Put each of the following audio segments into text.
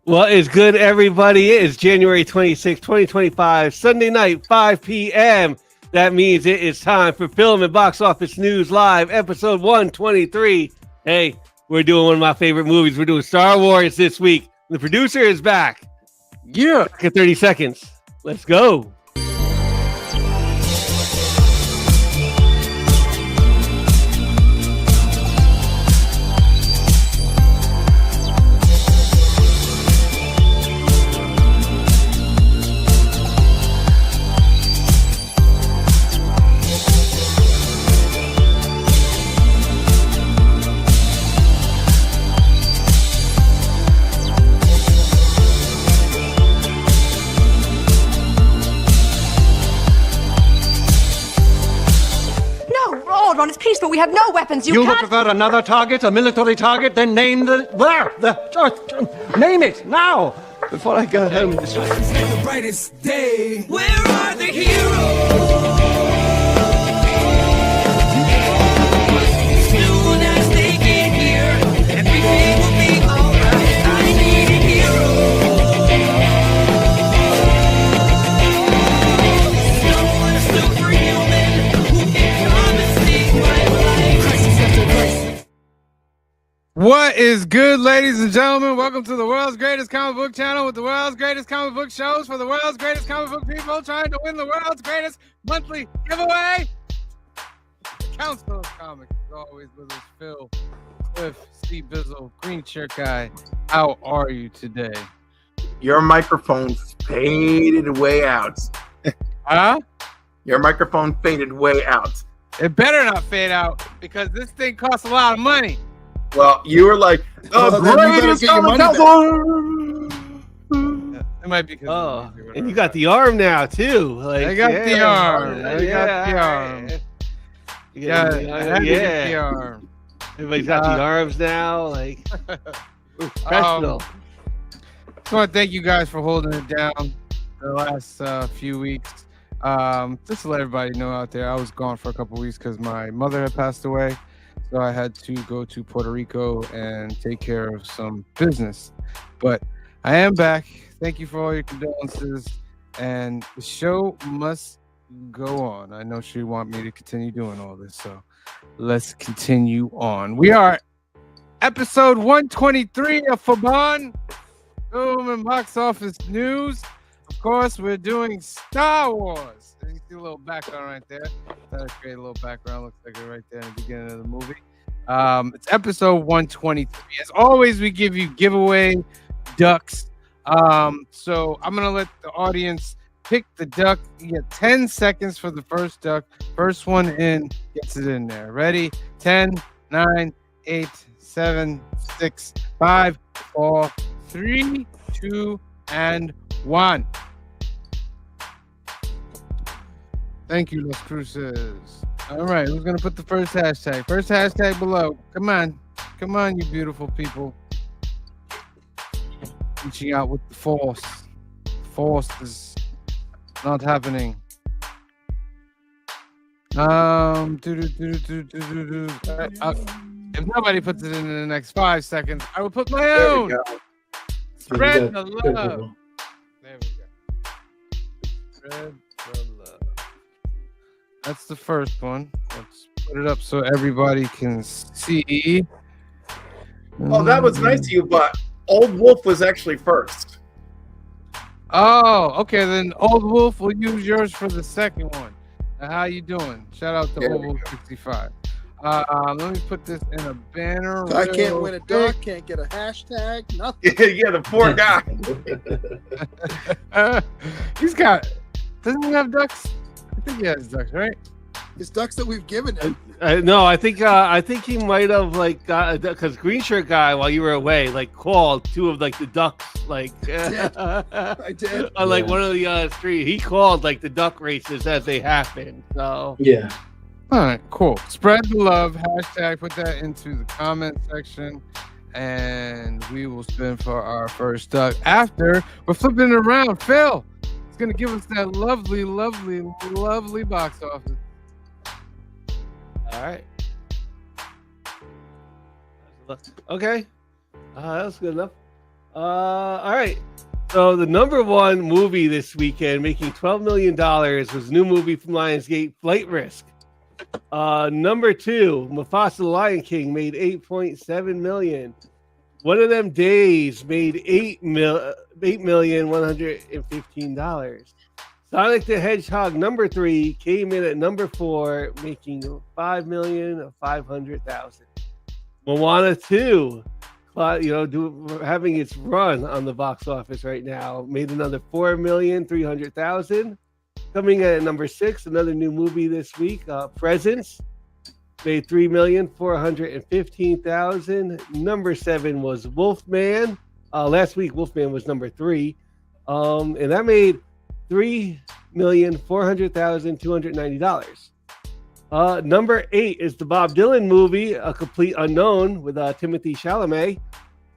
What is good, everybody? It is January 26, 2025, Sunday night, 5 p.m. That means it is time for Film and Box Office News Live, episode 123. Hey, we're doing one of my favorite movies. We're doing Star Wars this week. The producer is back. Yeah. Back in 30 seconds. Let's go. On its peaceful. We have no weapons. You would prefer another target, a military target? Then name name it now before I go home. The brightest day. Where are the heroes? Soon as they get here, everything will be alright. I need a hero. Someone superhuman who can come and save my life. Crisis after crisis. What is good, ladies and gentlemen? Welcome to the world's greatest comic book channel with the world's greatest comic book shows for the world's greatest comic book people trying to win the world's greatest monthly giveaway. Council of Comics is always with us, Phil, Cliff, Steve Bizzle, Green Shirt Guy. How are you today? Your microphone faded way out. Huh? Your microphone faded way out. It better not fade out because this thing costs a lot of money. Well, you were like, Well, then you better greatest get your comic money council. It might be because Oh, and you got the arm now, too. Like, I got the arm. I got the arm. Yeah, I had to get the arm. Everybody's got the arms now. Like, professional. Just want to thank you guys for holding it down the last few weeks. Just to let everybody know out there, I was gone for a couple weeks because my mother had passed away. So I had to go to Puerto Rico and take care of some business. But I am back. Thank you for all your condolences. And the show must go on. I know she want me to continue doing all this. So let's continue on. We are episode 123 of Fabon Film and Box Office News. Of course, we're doing Star Wars. And you see a little background right there. That'll create a little background. Looks like it right there in the beginning of the movie. It's episode 123. As always, we give you giveaway ducks. So I'm gonna let the audience pick the duck. You get 10 seconds for the first duck. First one in gets it in there. Ready? 10, 9, 8, 7, 6, 5, 4, 3, 2, and 1. Thank you, Las Cruces. All right, who's going to put the first hashtag? First hashtag below. Come on. Come on, you beautiful people. Reaching out with the force. Force is not happening. If nobody puts it in the next 5 seconds, I will put my own. Spread the love. There we go. Spread the love. That's the first one. Let's put it up so everybody can see. Oh, that was nice of you, but Old Wolf was actually first. Oh, okay. Then Old Wolf will use yours for the second one. Now, how you doing? Shout out to Old Wolf 65. Let me put this in a banner. So I can't win a duck, can't get a hashtag, nothing. Yeah, the poor guy. He's got. Doesn't he have ducks? I think he has ducks, right? It's ducks that we've given him. No, I think he might have because Green Shirt Guy while you were away called two of the ducks I did. on one of the street. He called the duck races as they happen. So Yeah. All right, cool. Spread the love. Hashtag. Put that into the comment section, and we will spin for our first duck. After we're flipping it around, Phil is gonna give us that lovely, lovely, lovely box office. all right. Okay. That was good enough. All right. So the number one movie this weekend, making $12 million, was a new movie from Lionsgate, Flight Risk. Number two, Mufasa the Lion King made $8.7 million. One of Them Days made $8,115,000. Sonic the Hedgehog number three came in at number four, making $5,500,000. Moana 2, having its run on the box office right now, made another $4,300,000. Coming in at number six, another new movie this week, Presence, made $3,415,000. Number seven was Wolfman. Last week, Wolfman was number three, and that made $3,400,290. Number eight is the Bob Dylan movie, A Complete Unknown, with Timothy Chalamet.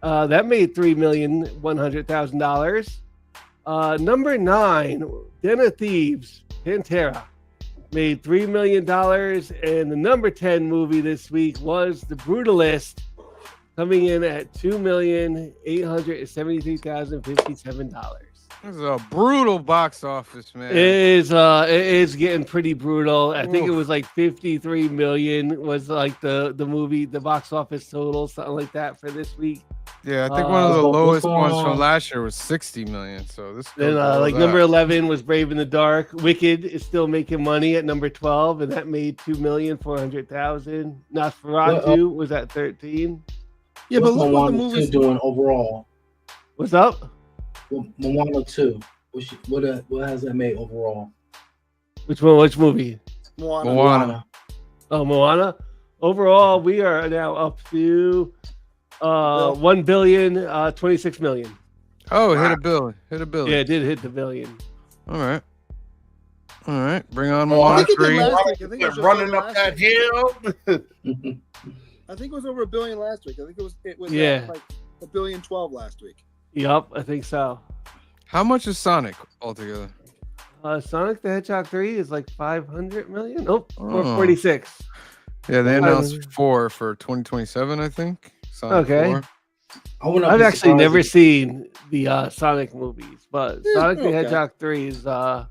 That made $3,100,000. Number nine, Den of Thieves, Pantera, made $3 million. And the number 10 movie this week was The Brutalist, coming in at $2,873,057. This is a brutal box office, man. It is getting pretty brutal. I think it was like 53 million was like the movie, the box office total, something like that for this week. Yeah, I think one of the lowest ones from last year was 60 million. So this then number 11 was Brave in the Dark. Wicked is still making money at number 12, and that made $2,400,000. Nosferatu was at 13. Yeah, but look what the movie's doing overall. What's up? Moana 2. What has that made overall? Which one? Which movie? Moana. Oh, Moana. Overall, we are now up to $1,026 million. Oh, hit a billion. Yeah, it did hit the billion. All right. Bring on Moana 3. Running up that hill. I think it was over $1 billion last week. I think it was like $1.012 billion last week. Yup, I think so. How much is Sonic altogether? Sonic the Hedgehog 3 is like 500 million. Nope, 446. Yeah, they announced 4 for 2027, I think. Sonic okay. 4. I've actually never seen the Sonic movies, but Sonic the Hedgehog 3 is. I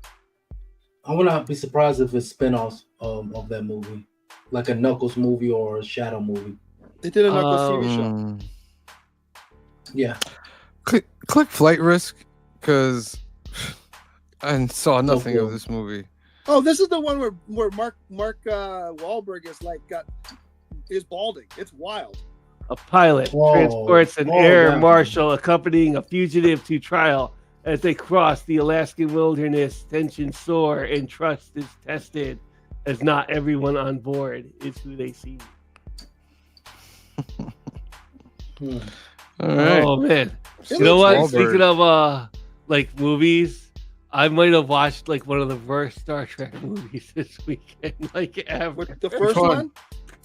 would not be surprised if it's spin-offs of that movie, like a Knuckles movie or a Shadow movie. They did a Knuckles TV show. Yeah. Click Flight Risk, because I saw nothing of this movie. Oh, this is the one where Mark Wahlberg is balding. It's wild. A pilot transports an air marshal accompanying a fugitive to trial. As they cross the Alaskan wilderness, tensions soar and trust is tested, as not everyone on board is who they see. All right. Oh man. You know what? Speaking of like movies, I might have watched like one of the worst Star Trek movies this weekend, like ever. The first one?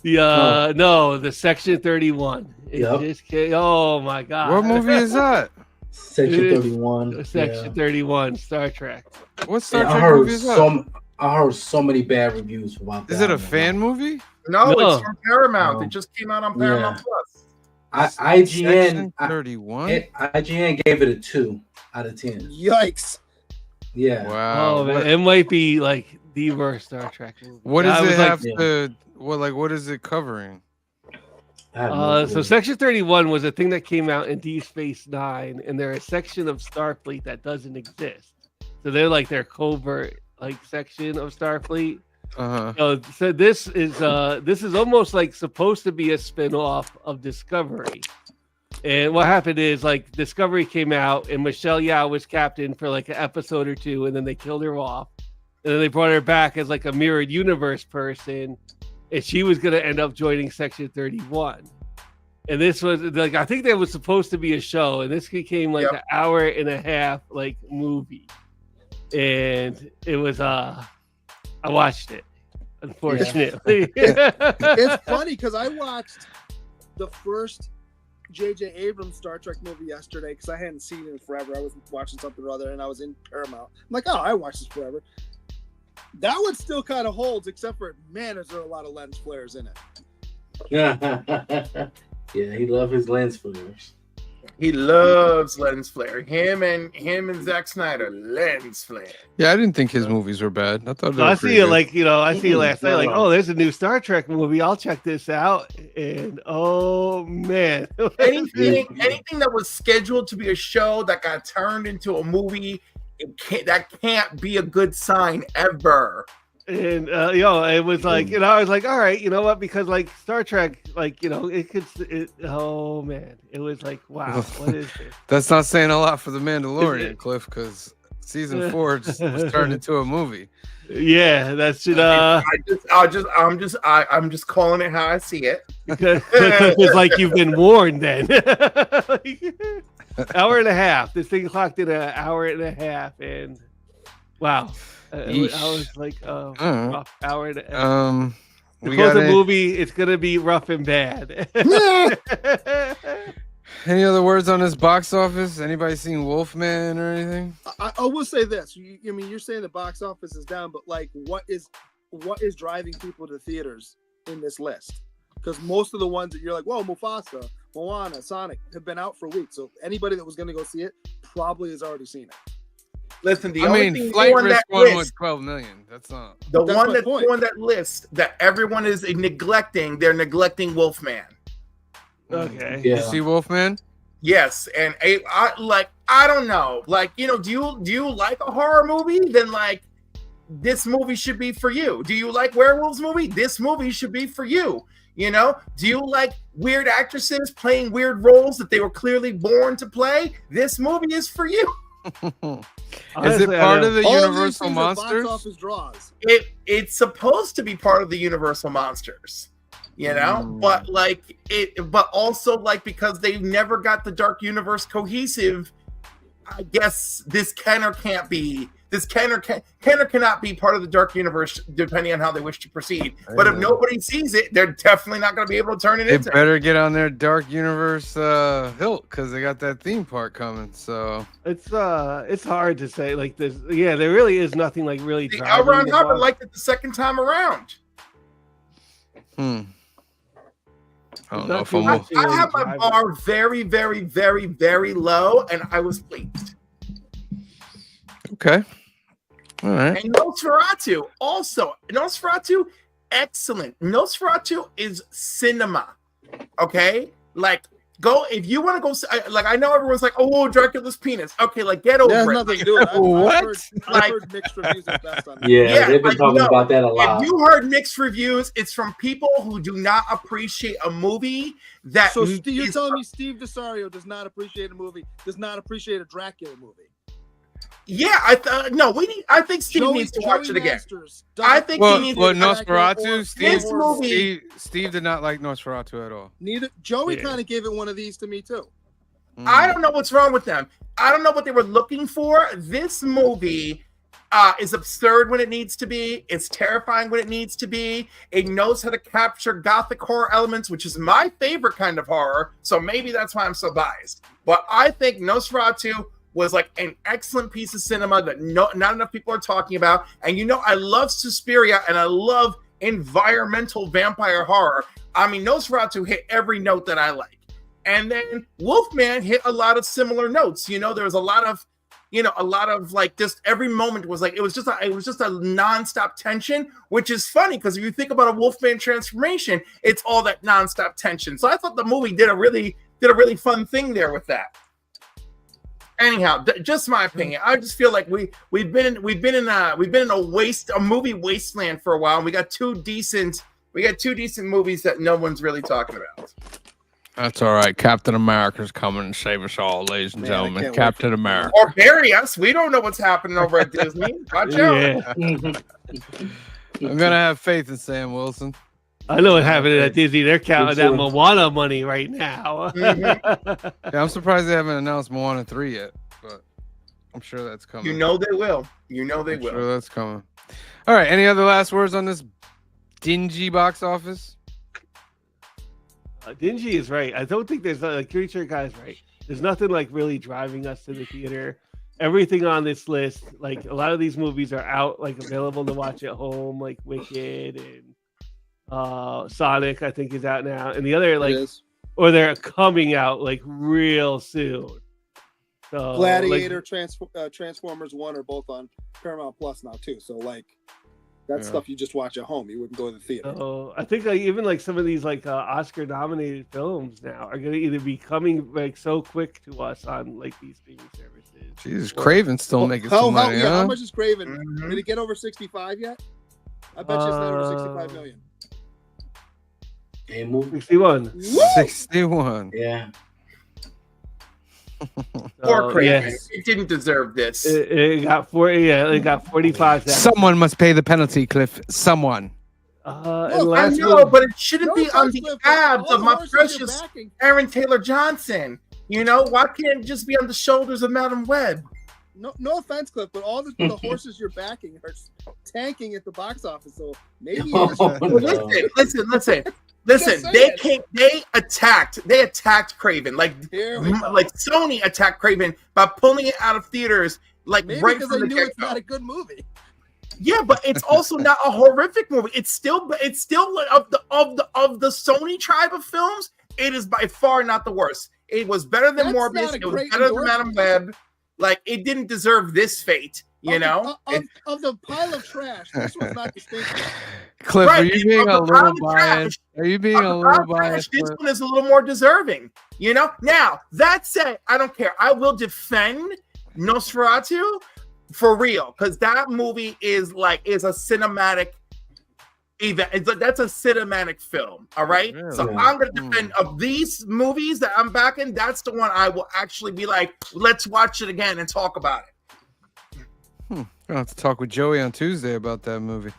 No, the Section 31. Oh my god. What movie is that? Section 31. Section 31, Star Trek. What Star Trek movie is that? I heard so many bad reviews about that. Is it a fan movie? No, it's from Paramount. It just came out on Paramount Plus. IGN 31. IGN gave it a 2 out of 10. Yikes! Yeah. Wow. Oh man, it might be like the worst Star Trek movie. What does it have to? What is it covering? So Section 31 was a thing that came out in Deep Space Nine, and they're a section of Starfleet that doesn't exist. So they're like their covert like section of Starfleet. So this is almost like supposed to be a spin-off of Discovery. And what happened is like Discovery came out and Michelle Yeoh was captain for like an episode or two, and then they killed her off. And then they brought her back as like a mirrored universe person, and she was gonna end up joining Section 31. And this was like, I think that was supposed to be a show, and this became like an hour and a half like movie. And it was I watched it, unfortunately. It's funny because I watched the first J.J. Abrams Star Trek movie yesterday because I hadn't seen it in forever. I was watching something or other, and I was in Paramount. I'm like, oh, I watched this forever. That one still kind of holds, except for, man, is there a lot of lens flares in it. Yeah, he loved his lens flares. He loves lens flare. Him and Zack Snyder, lens flare. Yeah, I didn't think his movies were bad. I thought they So were I pretty see it good. like, I see it last night, like, No. oh, there's a new Star Trek movie. I'll check this out. And oh man. Anything that was scheduled to be a show that got turned into a movie, that can't be a good sign ever. And it was like, I was like, all right, you know what? Because like Star Trek, like, oh man, it was like, wow, what is this? That's not saying a lot for the Mandalorian, Cliff, because season 4 just was turned into a movie. Yeah, that's it. I'm just calling it how I see it. Because it's like you've been warned then. Hour and a half. This thing clocked in an hour and a half, and wow. I was like, rough hour and a half. We Because got the movie, it's gonna be rough and bad. any other words on this box office? Anybody seen Wolfman or anything? I will say this. I mean, you're saying the box office is down, but like, what is driving people to theaters in this list? Because most of the ones that you're like, whoa, Mufasa, Moana, Sonic have been out for weeks. So anybody that was going to go see it probably has already seen it. Listen, the I only mean, thing Flight on Risk that one list, was 12 million. That's not the That's one my that's point. on that list that everyone is neglecting. They're neglecting Wolfman. Okay. You Yeah. see Wolfman? Yes, and I don't know, like, do you like a horror movie? Then like, this movie should be for you. Do you like werewolves movie? This movie should be for you. Do you like weird actresses playing weird roles that they were clearly born to play? This movie is for you. Is Honestly, it part of the All these Universal things are Monsters? box office draws. It's supposed to be part of the Universal Monsters, but like but also like, because they never got the Dark Universe cohesive, I guess this can or can't be. This can or cannot be part of the Dark Universe, depending on how they wish to proceed. But if nobody sees it, they're definitely not going to be able to turn it They into. better get on their Dark Universe hilt, because they got that theme park coming. So it's hard to say like this. Yeah, there really is nothing like really. The driving L. Ron the Hubbard box. liked it the second time around. I don't Not know if too I'm. much. I have my bar very, very, very, very low, and I was pleased. Okay. All right. And Nosferatu, excellent. Nosferatu is cinema. Okay? Like, go, if you want to go, like, I know everyone's like, oh, Dracula's penis. Okay, like, get over That has it. nothing to do with it. What? I've heard mixed reviews at best on that. Yeah, they've been like, talking no, about that a lot. If you heard mixed reviews, it's from people who do not appreciate a movie that So you're is- telling me Steve DeSario does not appreciate a movie, does not appreciate a Dracula movie? Yeah, I think Steve needs to watch it again. Masters I doesn't think Well, he needs well, to Nosferatu, This movie- Steve did not like Nosferatu at all. Neither Joey Yeah. kind of gave it one of these to me too. I don't know what's wrong with them. I don't know what they were looking for. This movie is absurd when it needs to be. It's terrifying when it needs to be. It knows how to capture gothic horror elements, which is my favorite kind of horror. So maybe that's why I'm so biased. But I think Nosferatu was like an excellent piece of cinema that not enough people are talking about. And I love Suspiria and I love environmental vampire horror. I mean, Nosferatu hit every note that I like. And then Wolfman hit a lot of similar notes. There was a lot of like, just every moment was like, it was just a nonstop tension, which is funny because if you think about a Wolfman transformation, it's all that nonstop tension. So I thought the movie did a really fun thing there with that. Anyhow, just my opinion. I just feel like we've been in a movie wasteland for a while, and we got two decent movies that no one's really talking about. That's all right. Captain America's coming to save us all, ladies and Man, I gentlemen. can't wait Captain for- America. Or bury us. We don't know what's happening over at Disney. Watch out. Yeah, I'm gonna have faith in Sam Wilson. I know what happened at Disney. They're counting that too. Moana money right now. Mhm. Yeah, I'm surprised they haven't announced Moana 3 yet, but I'm sure that's coming. You know they will. I'm sure that's coming. All right. Any other last words on this dingy box office? Dingy is right. I don't think there's like Creature Guy's right. There's nothing like really driving us to the theater. Everything on this list, like a lot of these movies are out, like available to watch at home, like Wicked and Sonic, I think is out now. And the other It like is. or they're coming out like real soon. So, Gladiator, Transformers 1 are both on Paramount Plus now too. So like that's stuff you just watch at home. You wouldn't go to the theater. So I think like even like some of these like Oscar nominated films now are gonna either be coming like so quick to us on like these streaming services. Jesus, Craven's still making some money. Yeah, huh? how much is Craven? Did it get over 65 yet? I bet you it's not over 65 million. A movie. 61. 61. Yeah. Poor Craven. yes. It didn't deserve this. It got 40. Yeah, it got 45. Someone must pay the penalty, Cliff. Someone. And I last know, one, but it shouldn't be on the Cliff, abs all of my horses you're precious backing- Aaron Taylor Johnson. You know, why can't it just be on the shoulders of Madam Web? No offense, Cliff, but all the horses you're backing are tanking at the box office. So maybe Oh, you just- no. Listen. Just They saying. They attacked Craven. Like Here we go. Sony attacked Craven by pulling it out of theaters like Maybe right because from they the knew it's get-go. not a good movie. Yeah, but it's also not a horrific movie. It's still like, of the Sony tribe of films. It is by far not the worst. It was better than That's Morbius. not a It was great better than Madam endorsement. Web. Like it didn't deserve this fate. You know. Of the pile of trash, this was not distinctive. Cliff, Right, are you being of a the little pile of biased? Are you being Of a the little pile of trash, biased? this Cliff? one is a little more deserving. You know. Now that said, I don't care. I will defend Nosferatu for real because that movie is a cinematic event. That's a cinematic film. All right. Really? So I'm gonna defend of these movies that I'm backing. That's the one I will actually be like, let's watch it again and talk about it. I'll have to talk with Joey on Tuesday about that movie.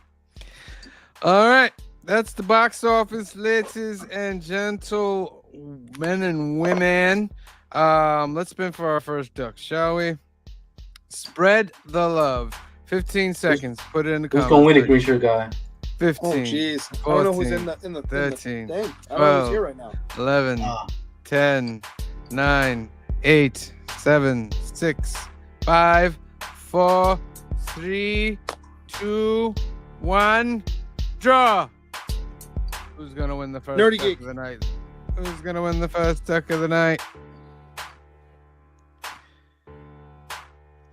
All right. That's the box office, ladies and gentlemen and women. Let's spin for our first duck, shall we? Spread the love. 15 seconds. Put it in the Who's comments. gonna win it, green shirt guy? 15. Oh jeez, I don't know who's in the 13, thing. I don't know who's here right now. 11, 10, 9, 8, 7, 6, 5, 4, 3, 2, 1. Draw. Who's gonna win the first Nerdy duck Geek. of the night? Who's gonna win the first duck of the night?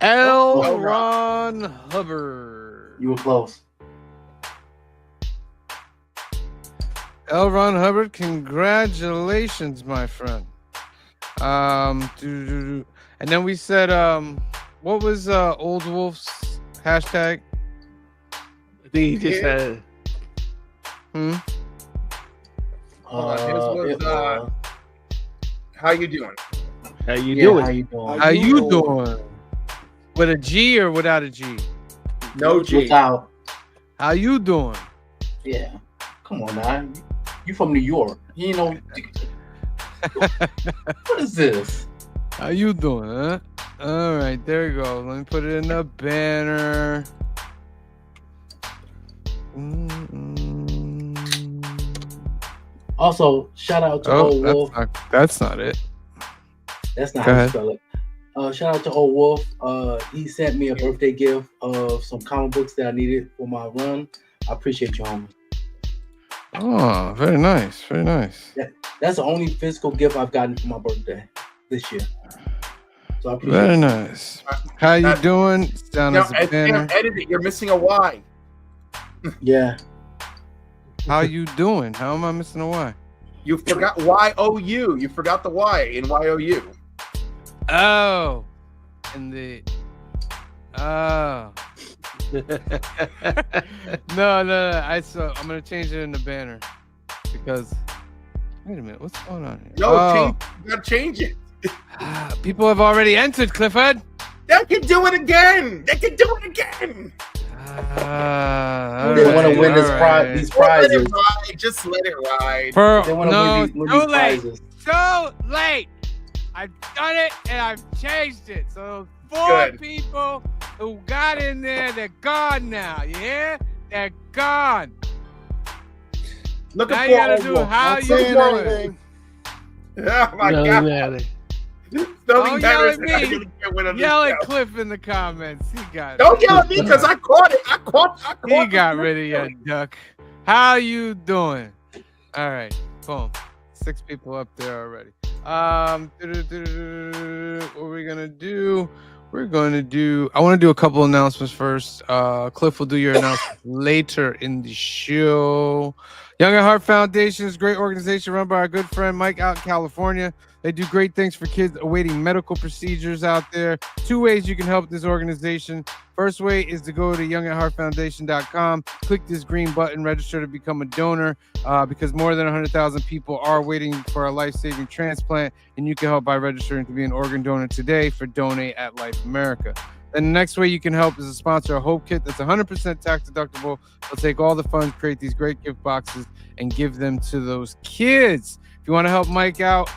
L. Ron Hubbard. You were close. L. Ron Hubbard, congratulations, my friend. And then we said, what was Old Wolf's hashtag? I think he just said. Hold on, his was, how you doing? How you Yeah, doing? how you doing? How you doing? With a G or without a G? No G. Without. How you doing? Yeah. Come on now. You from New York. You know. What is this? How you doing, huh? All right, there you go. Let me put it in the banner. Also, shout out to Old Wolf. That's not it. That's not Go how you ahead. spell it. Shout out to Old Wolf. He sent me a birthday gift of some comic books that I needed for my run. I appreciate you, homie. Oh, very nice. Very nice. That's the only physical gift I've gotten for my birthday this year. So I appreciate Very it. nice. How you doing? It's down Now, as a banner. edit it. You're missing a Y. Yeah. How you doing? How am I missing a Y? You forgot Y-O-U. You forgot the Y in Y-O-U. Oh, and the no. I'm gonna change it in the banner because wait a minute, what's going on here? No, you gotta change it. People have already entered, Clifford. They can do it again. They can do it again. They want to win these Let prizes. it ride. Just let it ride. They want to win these too late. prizes. Too late. I've done it and I've changed it. So 4 Good. people who got in there, they're gone now. You hear? They're gone. Looking Now for you gotta Old do Wolf. how Not you saying doing. anything. Oh my No, God. no. Nothing Don't yell matters at than I'm me. gonna get rid of this Yell at show. Cliff in the comments. He got Don't yell at me because I caught it. I caught He the got rid of your duck. How you doing? All right, boom. 6 people up there already. What are we gonna do? We're going to do. I want to do a couple announcements first. Cliff will do your announcement later in the show. Young at Heart Foundation is a great organization run by our good friend Mike out in California. They do great things for kids awaiting medical procedures out there. 2 ways you can help this organization. First way is to go to youngatheartfoundation.com, click this green button, register to become a donor, because more than 100,000 people are waiting for a life-saving transplant, and you can help by registering to be an organ donor today for Donate at Life America. And the next way you can help is to sponsor a Hope Kit that's 100% tax deductible. They'll take all the funds, create these great gift boxes, and give them to those kids. If you want to help Mike out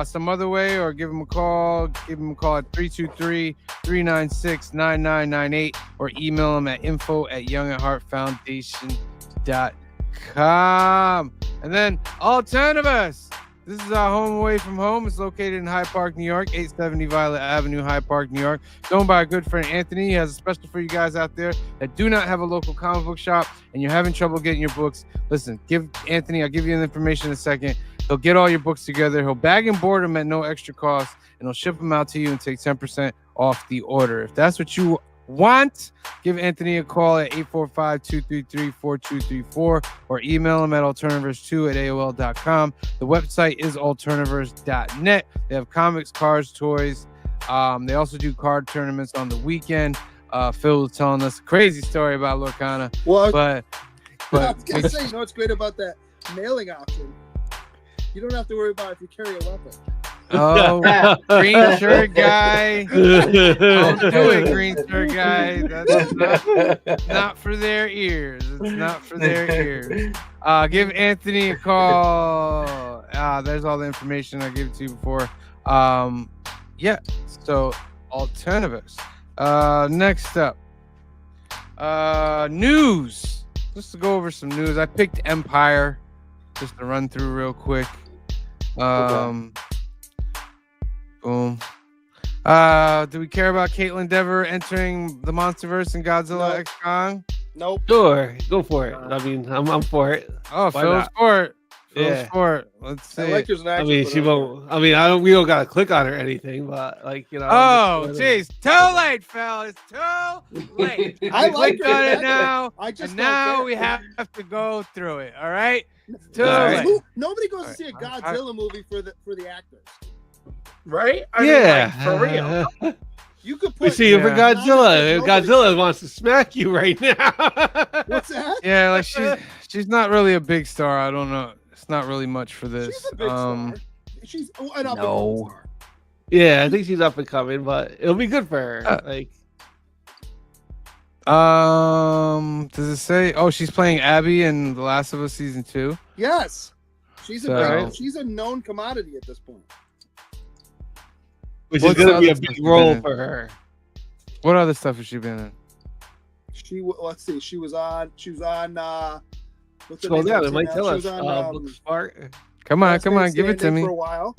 some other way, or give him a call at 323-396-9998, or email him at info@youngatheartfoundation.com. And then Alternatives. This is our home away from home. It's located in Hyde Park, New York, 870 Violet Avenue, Hyde Park, New York. It's owned by a good friend, Anthony. He has a special for you guys out there that do not have a local comic book shop and you're having trouble getting your books. Listen, give Anthony, I'll give you the information in a second. He'll get all your books together. He'll bag and board them at no extra cost, and he'll ship them out to you and take 10% off the order. If that's what you want, give Anthony a call at 845-233-4234 or email him at alternatives2@aol.com. The website is alternatives.net. They have comics, cars, toys. They also do card tournaments on the weekend. Phil was telling us a crazy story about Lorcana. Well, but I was gonna say, you know what's great about that mailing option? You don't have to worry about if you carry a weapon. Oh, green shirt guy. Don't do it, green shirt guy. That's not for their ears. It's not for their ears. Give Anthony a call. There's all the information I gave it to you before. Yeah, so Alternatives. Next up. News. Just to go over some news. I picked Empire. Just to run through real quick. Boom. Do we care about Caitlin Dever entering the MonsterVerse and Godzilla X Kong? Nope. Sure, go for it. I mean, I'm for it. Oh, Why Phil's not? for it. Phil's Yeah. for it. Let's see. I like there's an I action mean, put she on won't. I mean, we don't gotta click on her or anything, but like, you know. Oh, I'm just- jeez. Too late, Phil. It's too late. there. I like Click on her. it now. I just And don't now care. we have to go through it. All right? It's too All right. late. Nobody goes to All see a right. Godzilla movie for the actors. Right? I mean, Yeah, like, for real. You could put. we see it for Yeah. Godzilla. If Nobody- Godzilla wants to smack you right now. What's that? Yeah, like she's not really a big star. I don't know. It's not really much for this. She's a big star. She's an up and coming No. star. Yeah, I think she's up and coming, but it'll be good for her. Like, Does it say? Oh, she's playing Abby in The Last of Us season 2. Yes, she's So- she's a known commodity at this point. which What's is gonna be a the other big stuff role she's for her. What other stuff has she been in? Let's see. She was on. What's her Scroll name down, on it might now? tell She us. was on, Book Spark. Come on, Last come Man on, give it to Standing me. For a while,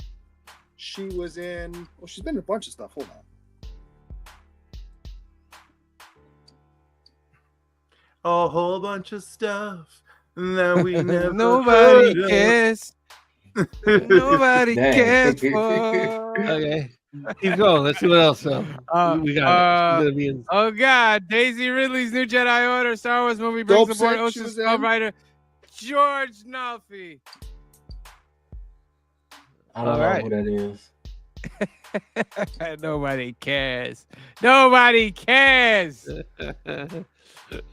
she was in. Well, she's been in a bunch of stuff. Hold on. A whole bunch of stuff that we never Nobody heard of. cares. Nobody Dang. cares for. Okay, keep going. Let's see what else. We got. She's gonna be in. Oh God, Daisy Ridley's new Jedi Order Star Wars movie brings Dope aboard Sick she Ocean's was 12 in. writer George Nolfi. I don't All know right. who that is. Nobody cares. Nobody cares.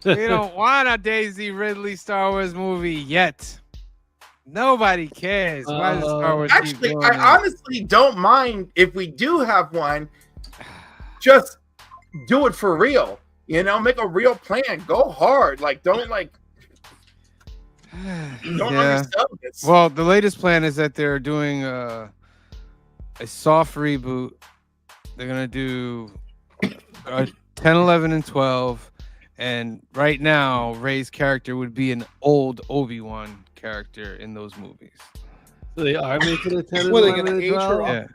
We don't want a Daisy Ridley Star Wars movie yet. Nobody cares. Why does Star Wars keep Actually, doing I that? honestly don't mind if we do have one. Just do it for real. You know, make a real plan. Go hard. Like, don't Yeah. undersell this. Well, the latest plan is that they're doing a soft reboot. They're gonna do 10, 11, and 12. And right now, Rey's character would be an old Obi-Wan character in those movies. So they are making a 10 and What, are they 11 gonna and age her 12? up? Yeah.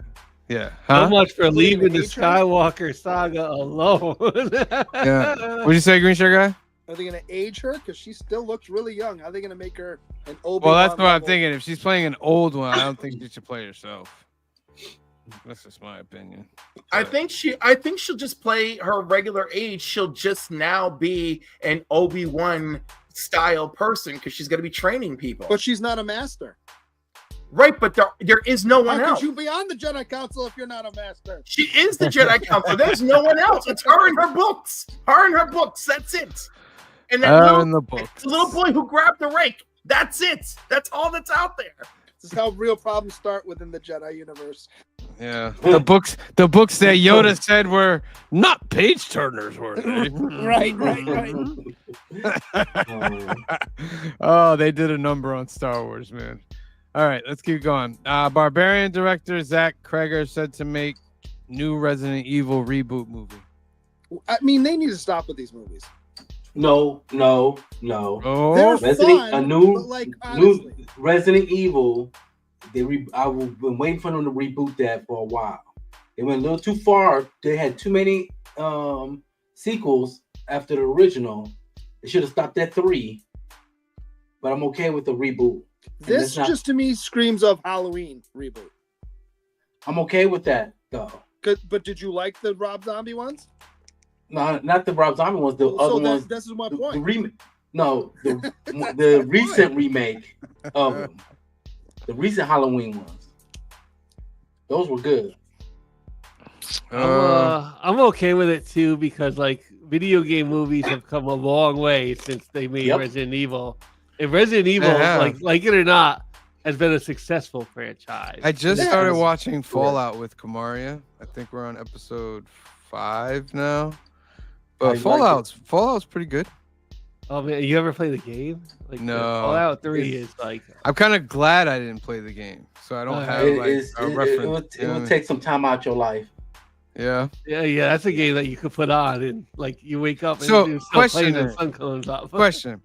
Yeah. How Huh? much for What, are they leaving gonna the age her? Skywalker saga alone? Yeah. What'd you say, Green Shirt Guy? Are they going to age her? Because she still looks really young. How are they going to make her an Obi-Wan Well, that's what I'm level? thinking. If she's playing an old one, I don't think she should play herself. That's just my opinion. I But- think she'll just play her regular age. She'll just now be an Obi-Wan style person because she's going to be training people. But she's not a master. Right, but there is no one How else. could you be on the Jedi Council if you're not a master? She is the Jedi Council. There's no one else. It's her and her books. Her and her books. That's it. And that in the books. the little boy who grabbed the rake. That's it. That's all that's out there. This is how real problems start within the Jedi universe. Yeah, the books that Yoda said were not page turners, were they? Right. Oh, they did a number on Star Wars, man. All right, let's keep going. Barbarian director Zach Kreger said to make new Resident Evil reboot movie. I mean, they need to stop with these movies. No. Oh, They're Resident, fun, a new, but like honestly, new Resident Evil. I've been waiting for them to reboot that for a while. They went a little too far. They had too many sequels after the original. They should have stopped at 3. But I'm okay with the reboot. this just to me screams of Halloween reboot. I'm okay with that though. But did you like the Rob Zombie ones? No, not the Rob Zombie ones. The other ones. This is my The point. remake. No, the recent remake of them. The recent Halloween ones. Those were good. I'm okay with it too because like video game movies have come a long way since they made Yep. Resident Evil. And Resident Evil, Yeah. like it or not, has been a successful franchise. I just Yeah. started watching Fallout with Kamaria. I think we're on episode 5 now. I But like Fallout's pretty good. Oh man, you ever play the game? Like No. Fallout 3 is like I'm kind of glad I didn't play the game, so I don't have like a reference. It would take some time out your life. Yeah. yeah, that's a game that you could put on and like you wake up and So, you're still question playing and then. the sun comes up. Question: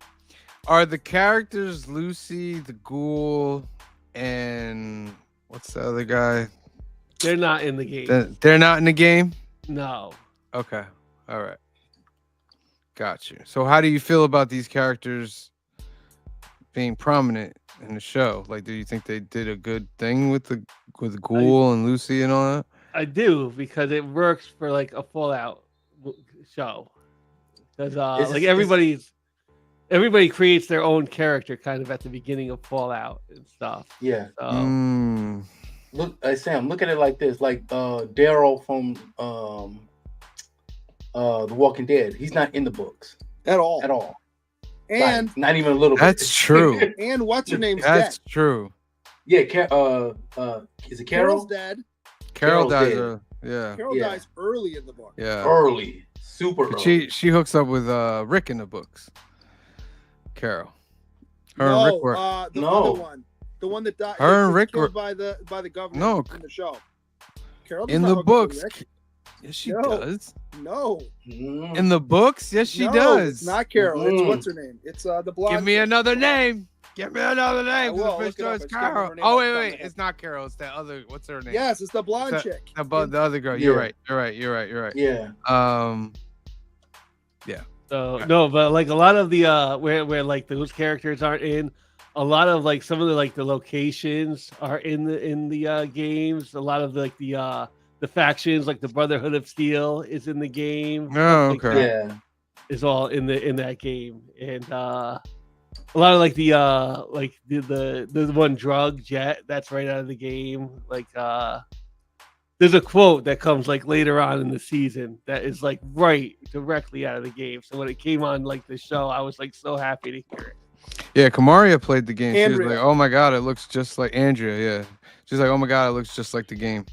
are the characters Lucy, the Ghoul, and what's the other guy? They're not in the game. They're not in the game. No. Okay. All right. Got you. So, how do you feel about these characters being prominent in the show? Like, do you think they did a good thing with the Ghoul and Lucy and all that? I do because it works for like a Fallout show. Because like everybody creates their own character kind of at the beginning of Fallout and stuff. Yeah. So Mm. Look, Sam, look at it like this. Like Daryl from The Walking Dead. He's not in the books At all. at all. And Like, not even a little bit. That's true. and what's her name's That's dead. true. Yeah, is it Carol's Carol? dead. Carol Carol's dies. dead. Yeah. Carol Yeah. dies early in the book. Yeah. Early. Super early. She hooks up with Rick in the books. Carol. Her and No, Rick were. the No. other one. The one that died. Her and was Rick killed were- by the government No. in the show. Carol does In not the hook up with books. Rick. Yes, she No. does. No. Mm. In the books, yes, she No, does. It's not Carol. It's Mm. what's her name? It's the blonde. Give me chick. another name. Give me another name. will. The Look fish it up. is I just can't remember Carol. her name Oh off wait, the top of wait. my head. It's not Carol. It's that other. What's her name? Yes, it's the blonde It's chick. the other girl. You're Yeah. right. You're right. Yeah. So no, but like a lot of the where like those characters aren't in, a lot of like some of the like the locations are in the games. A lot of like the factions, like the Brotherhood of Steel, is in the game. Oh, Stuff like okay. that Yeah. is all in that game, and a lot of like the one drug Jet that's right out of the game. Like there's a quote that comes like later on in the season that is like right directly out of the game. So when it came on like the show, I was like so happy to hear it. Yeah, Kamaria played the game. She was Andrea. like, "Oh my god, it looks just like Andrea." Yeah, she's like, "Oh my god, it looks just like the game."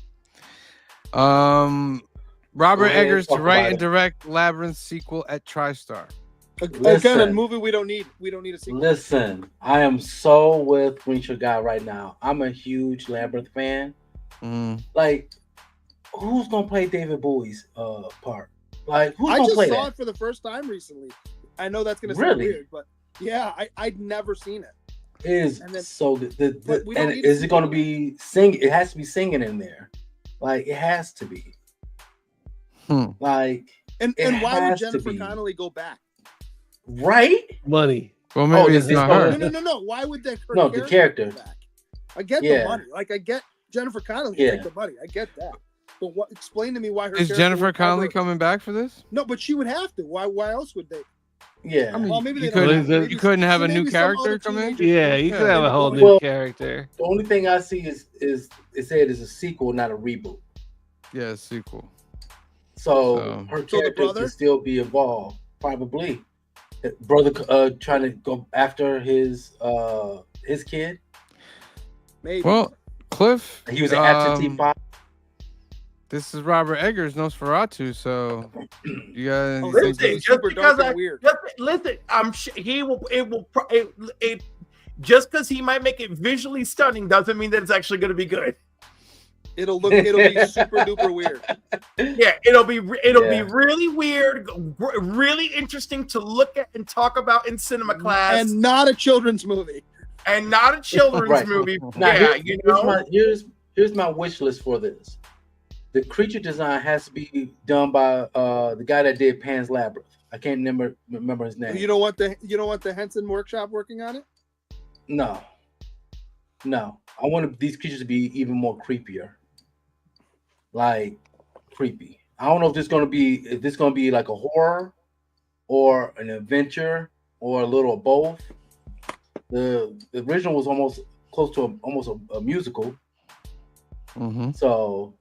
Robert ahead, Eggers to talk write about and it. direct Labyrinth sequel at TriStar. Again, Listen. a movie we don't need. We don't need a sequel. Listen, I am so with Reacher Guy right now. I'm a huge Labyrinth fan. Mm. Like, who's gonna play David Bowie's part? Like, who's I gonna just play saw that? it for the first time recently. I know that's gonna sound Really? weird, but yeah, I'd never seen it. It is And then- so good. But we don't And need a is it gonna sequel. be sing? It has to be singing in there. Like, it has to be. Hmm. Like, And It why would has to Jennifer be. Connelly go back? Right? Money. Well, maybe this it's is not gonna- her. No. Why would that? No, the character. come back? I get Yeah. the money. Like I get Jennifer Connelly Yeah. take the money. I get that. But what? Explain to me why her. Is character Jennifer would Connelly ever- coming back for this? No, but she would have to. Why else would they? Yeah. I mean, Well, maybe you they don't. couldn't, Maybe- you couldn't have a maybe new some character other come in? teenager- Yeah, you could have a whole new Well- character. The only thing I see is it said it's a sequel, not a reboot. Yeah, sequel. So So- her So the character brother? can still be involved, probably. Brother trying to go after his kid. Maybe. Well, Cliff, He was an absentee father. this is Robert Eggers' Nosferatu, so you guys. Oh, you think listen, Listen, this- just super because dark and weird. listen, he will. It will. It just because he might make it visually stunning doesn't mean that it's actually going to be good. It'll be super duper weird. Yeah, it'll be Yeah. really weird, really interesting to look at and talk about in cinema class, And not a children's movie. and not a children's Right. movie. Now, Yeah, here's my wish list for this. The creature design has to be done by the guy that did Pan's Labyrinth. I can't remember his name. You don't want the Henson Workshop working on it? No. I want these creatures to be even more creepier. Like creepy. I don't know if this gonna be like a horror or an adventure or a little of both. The original was almost close to a musical, Mhm. so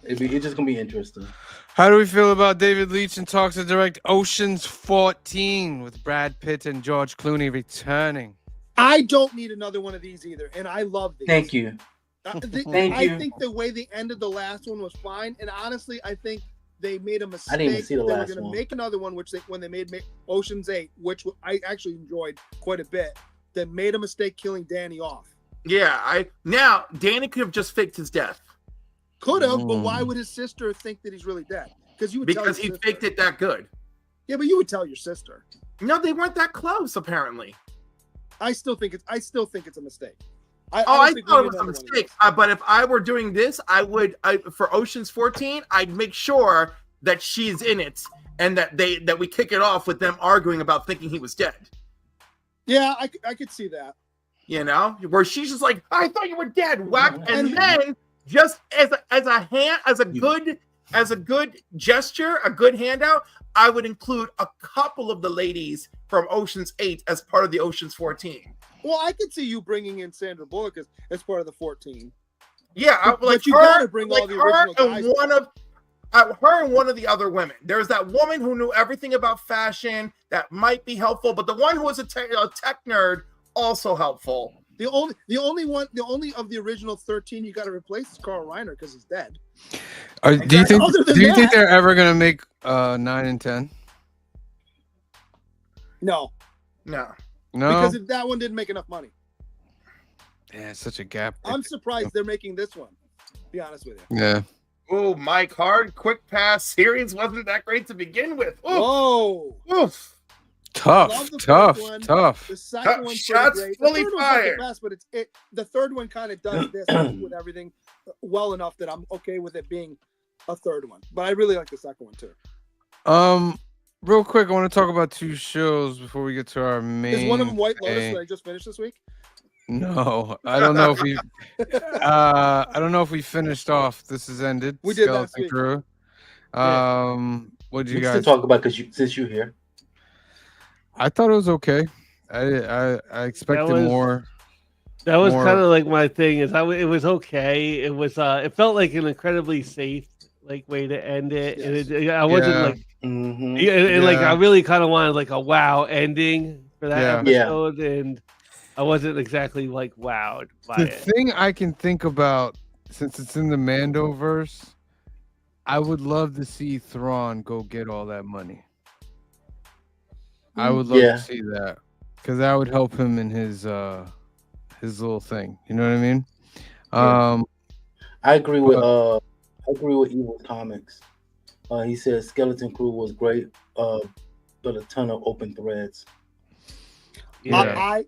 it's just gonna be interesting. How do we feel about David Leitch in talks to direct Ocean's 14 with Brad Pitt and George Clooney returning? I don't need another one of these either, and I love these. Thank you. Thank I you. think the way they ended the last one was fine, and honestly, I think they made a mistake. I didn't even see the they last were going one. to make another one, when they made Ocean's 8, which I actually enjoyed quite a bit. They made a mistake killing Danny off. Yeah. Now Danny could have just faked his death Could have, but why would his sister think that he's really dead? Because you would tell because your he sister. faked it that good. Yeah, but you would tell your sister. No, they weren't that close apparently. I still think it's a mistake. I I think we thought it need was a another one of mistake. these. But if I were doing this, for Ocean's 14, I'd make sure that she's in it and that we kick it off with them arguing about thinking he was dead. Yeah, I could see that. You know, where she's just like, "I thought you were dead," whack, and And- then just as a good gesture, a good handout, I would include a couple of the ladies from Ocean's 8 as part of the Ocean's 14. Well, I could see you bringing in Sandra Bullock as part of the 14. Yeah, But like you her, gotta bring all like the her original guys and her and one of the other women. There's that woman who knew everything about fashion that might be helpful, but the one who was a tech nerd also helpful. The only of the original 13 you got to replace is Carl Reiner because he's dead. Do you think? Other than Do you think that- they're ever gonna make 9 and 10? No, No. No. because that one didn't make enough money. Yeah, it's such a gap. I'm surprised they're making this one. To be honest with you. Yeah. Oh, Mike Hard quick pass series wasn't that great to begin with. Oof, Whoa! oof. Love Tough, the tough, first one. tough. The second one's Shots pretty great. fully the third one's not fired. the best, but the third one kind of does this with everything well enough that I'm okay with it being a third one. But I really like the second one too. Real quick, I want to talk about 2 shows before we get to our main. Is one of them White Lotus thing. that I just finished this week? No, I don't know if we. I don't know if we finished off. This has ended. We did last Skeleton week. Crew. What did you We can guys? still talk about since you're here. I thought it was okay. I expected was- more. That was More- kind of like my thing. It was okay. It was. It felt like an incredibly safe way to end it. Yes. And I wasn't Yeah. like. Mm-hmm. Yeah, and like Yeah. I really kind of wanted like a wow ending for that Yeah. episode, and I wasn't exactly like wowed by The it. thing I can think about, since it's in the Mandoverse, I would love to see Thrawn go get all that money. I would love Yeah. to see that because that would help him in his little thing. You know what I mean? Yeah. I agree with Evil Comics. He said Skeleton Crew was great, but a ton of open threads. Yeah.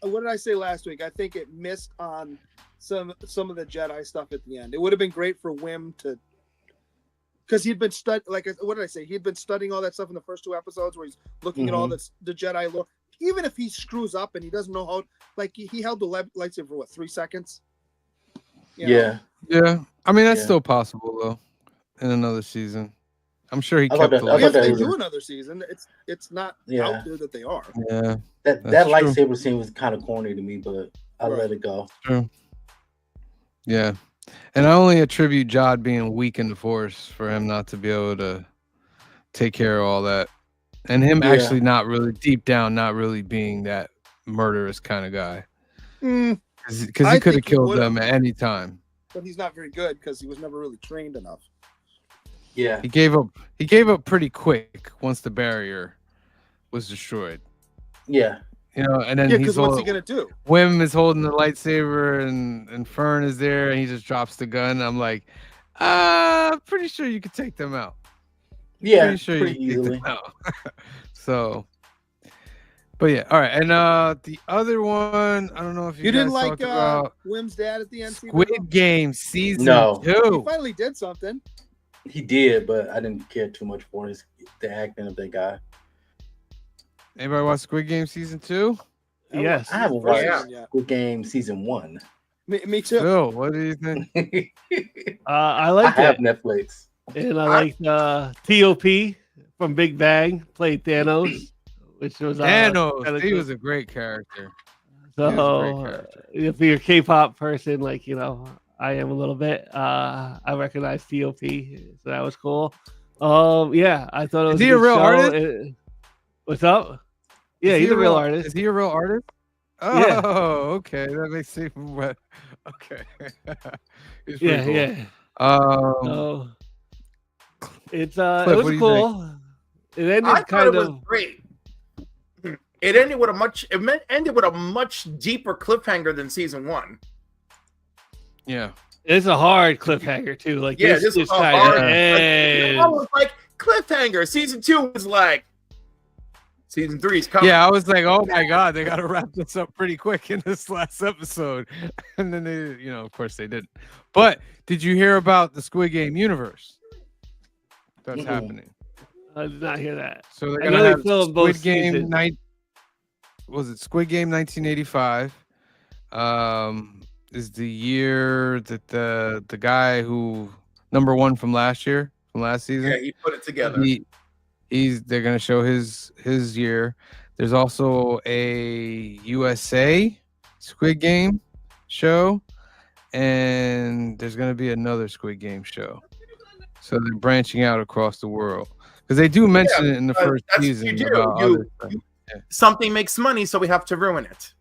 What did I say last week? I think it missed on some of the Jedi stuff at the end. It would have been great for Wim to because he'd been like what did I say? He'd been studying all that stuff in the first 2 episodes where he's looking at all the Jedi lore. Even if he screws up and he doesn't know how, like he held the lightsaber for 3 seconds. You know? Yeah. I mean, that's Yeah. still possible though. In another season, I'm sure he I thought kept that- I the thought If that they was do a- another season, it's not Yeah. out there that they are. Yeah, That That's true. lightsaber scene was kind of corny to me, but I Right. let it go. true. Yeah, and I only attribute Jod being weak in the Force for him not to be able to take care of all that, and him Yeah. actually not really deep down, not really being that murderous kind of guy. Because I he could have think he killed would've. them at any time. But he's not very good because he was never really trained enough. Yeah. He gave up. He gave up pretty quick once the barrier was destroyed. Yeah. You know, and then Yeah, he's because what's he all, gonna do? Wim is holding the lightsaber and Fern is there and he just drops the gun. I'm like, pretty sure you could take them out. Yeah. Pretty sure Pretty you could easily. take them out. So, but yeah, all right. And the other one, I don't know if you, You guys didn't like talked about Wim's dad at the end? Squid Game season No. He 2. finally did something. He did, but I didn't care too much for the acting of that guy. Anybody watch Squid Game season 2? Yes. I haven't First watched season yet. Squid Game season 1. Me too. Phil, what do you think? I I liked have it. Netflix. And I liked T.O.P. from Big Bang played Thanos, which was Thanos, kinda he cool. was a great character. He was a great So character. if you're a K-pop person, like I am a little bit. I recognize T.O.P. So that was cool. Yeah, I thought it was. Is he a good real show. artist? What's up? Yeah, Is he's he a real artist. Is he a real artist? Oh, Yeah. okay. That makes it what. Okay. He's pretty Yeah, cool. yeah. Um, It's Cliff, it what do was you cool. It ended I thought kind it was of. great. It ended with a much deeper cliffhanger than season 1. yeah. It's a hard cliffhanger too. Like Yeah, this this was is a kind hard. of. Season 1 was like cliffhanger. Season 2 was like season 3 is coming. Yeah, I was like, oh my god, they got to wrap this up pretty quick in this last episode, and then they, of course they didn't. But did you hear about the Squid Game universe that's Mm-mm. happening? I did not hear that. So they're I gonna know they have filmed both Squid Game seasons. Was it Squid Game 1985? Is the year that the guy who #1 from last season. Yeah, he put it together. They're gonna show his year. There's also a USA Squid Game show, and there's gonna be another Squid Game show. So they're branching out across the world because they do mention it in the first that's what season you do. about other stuff. Something makes money, so we have to ruin it.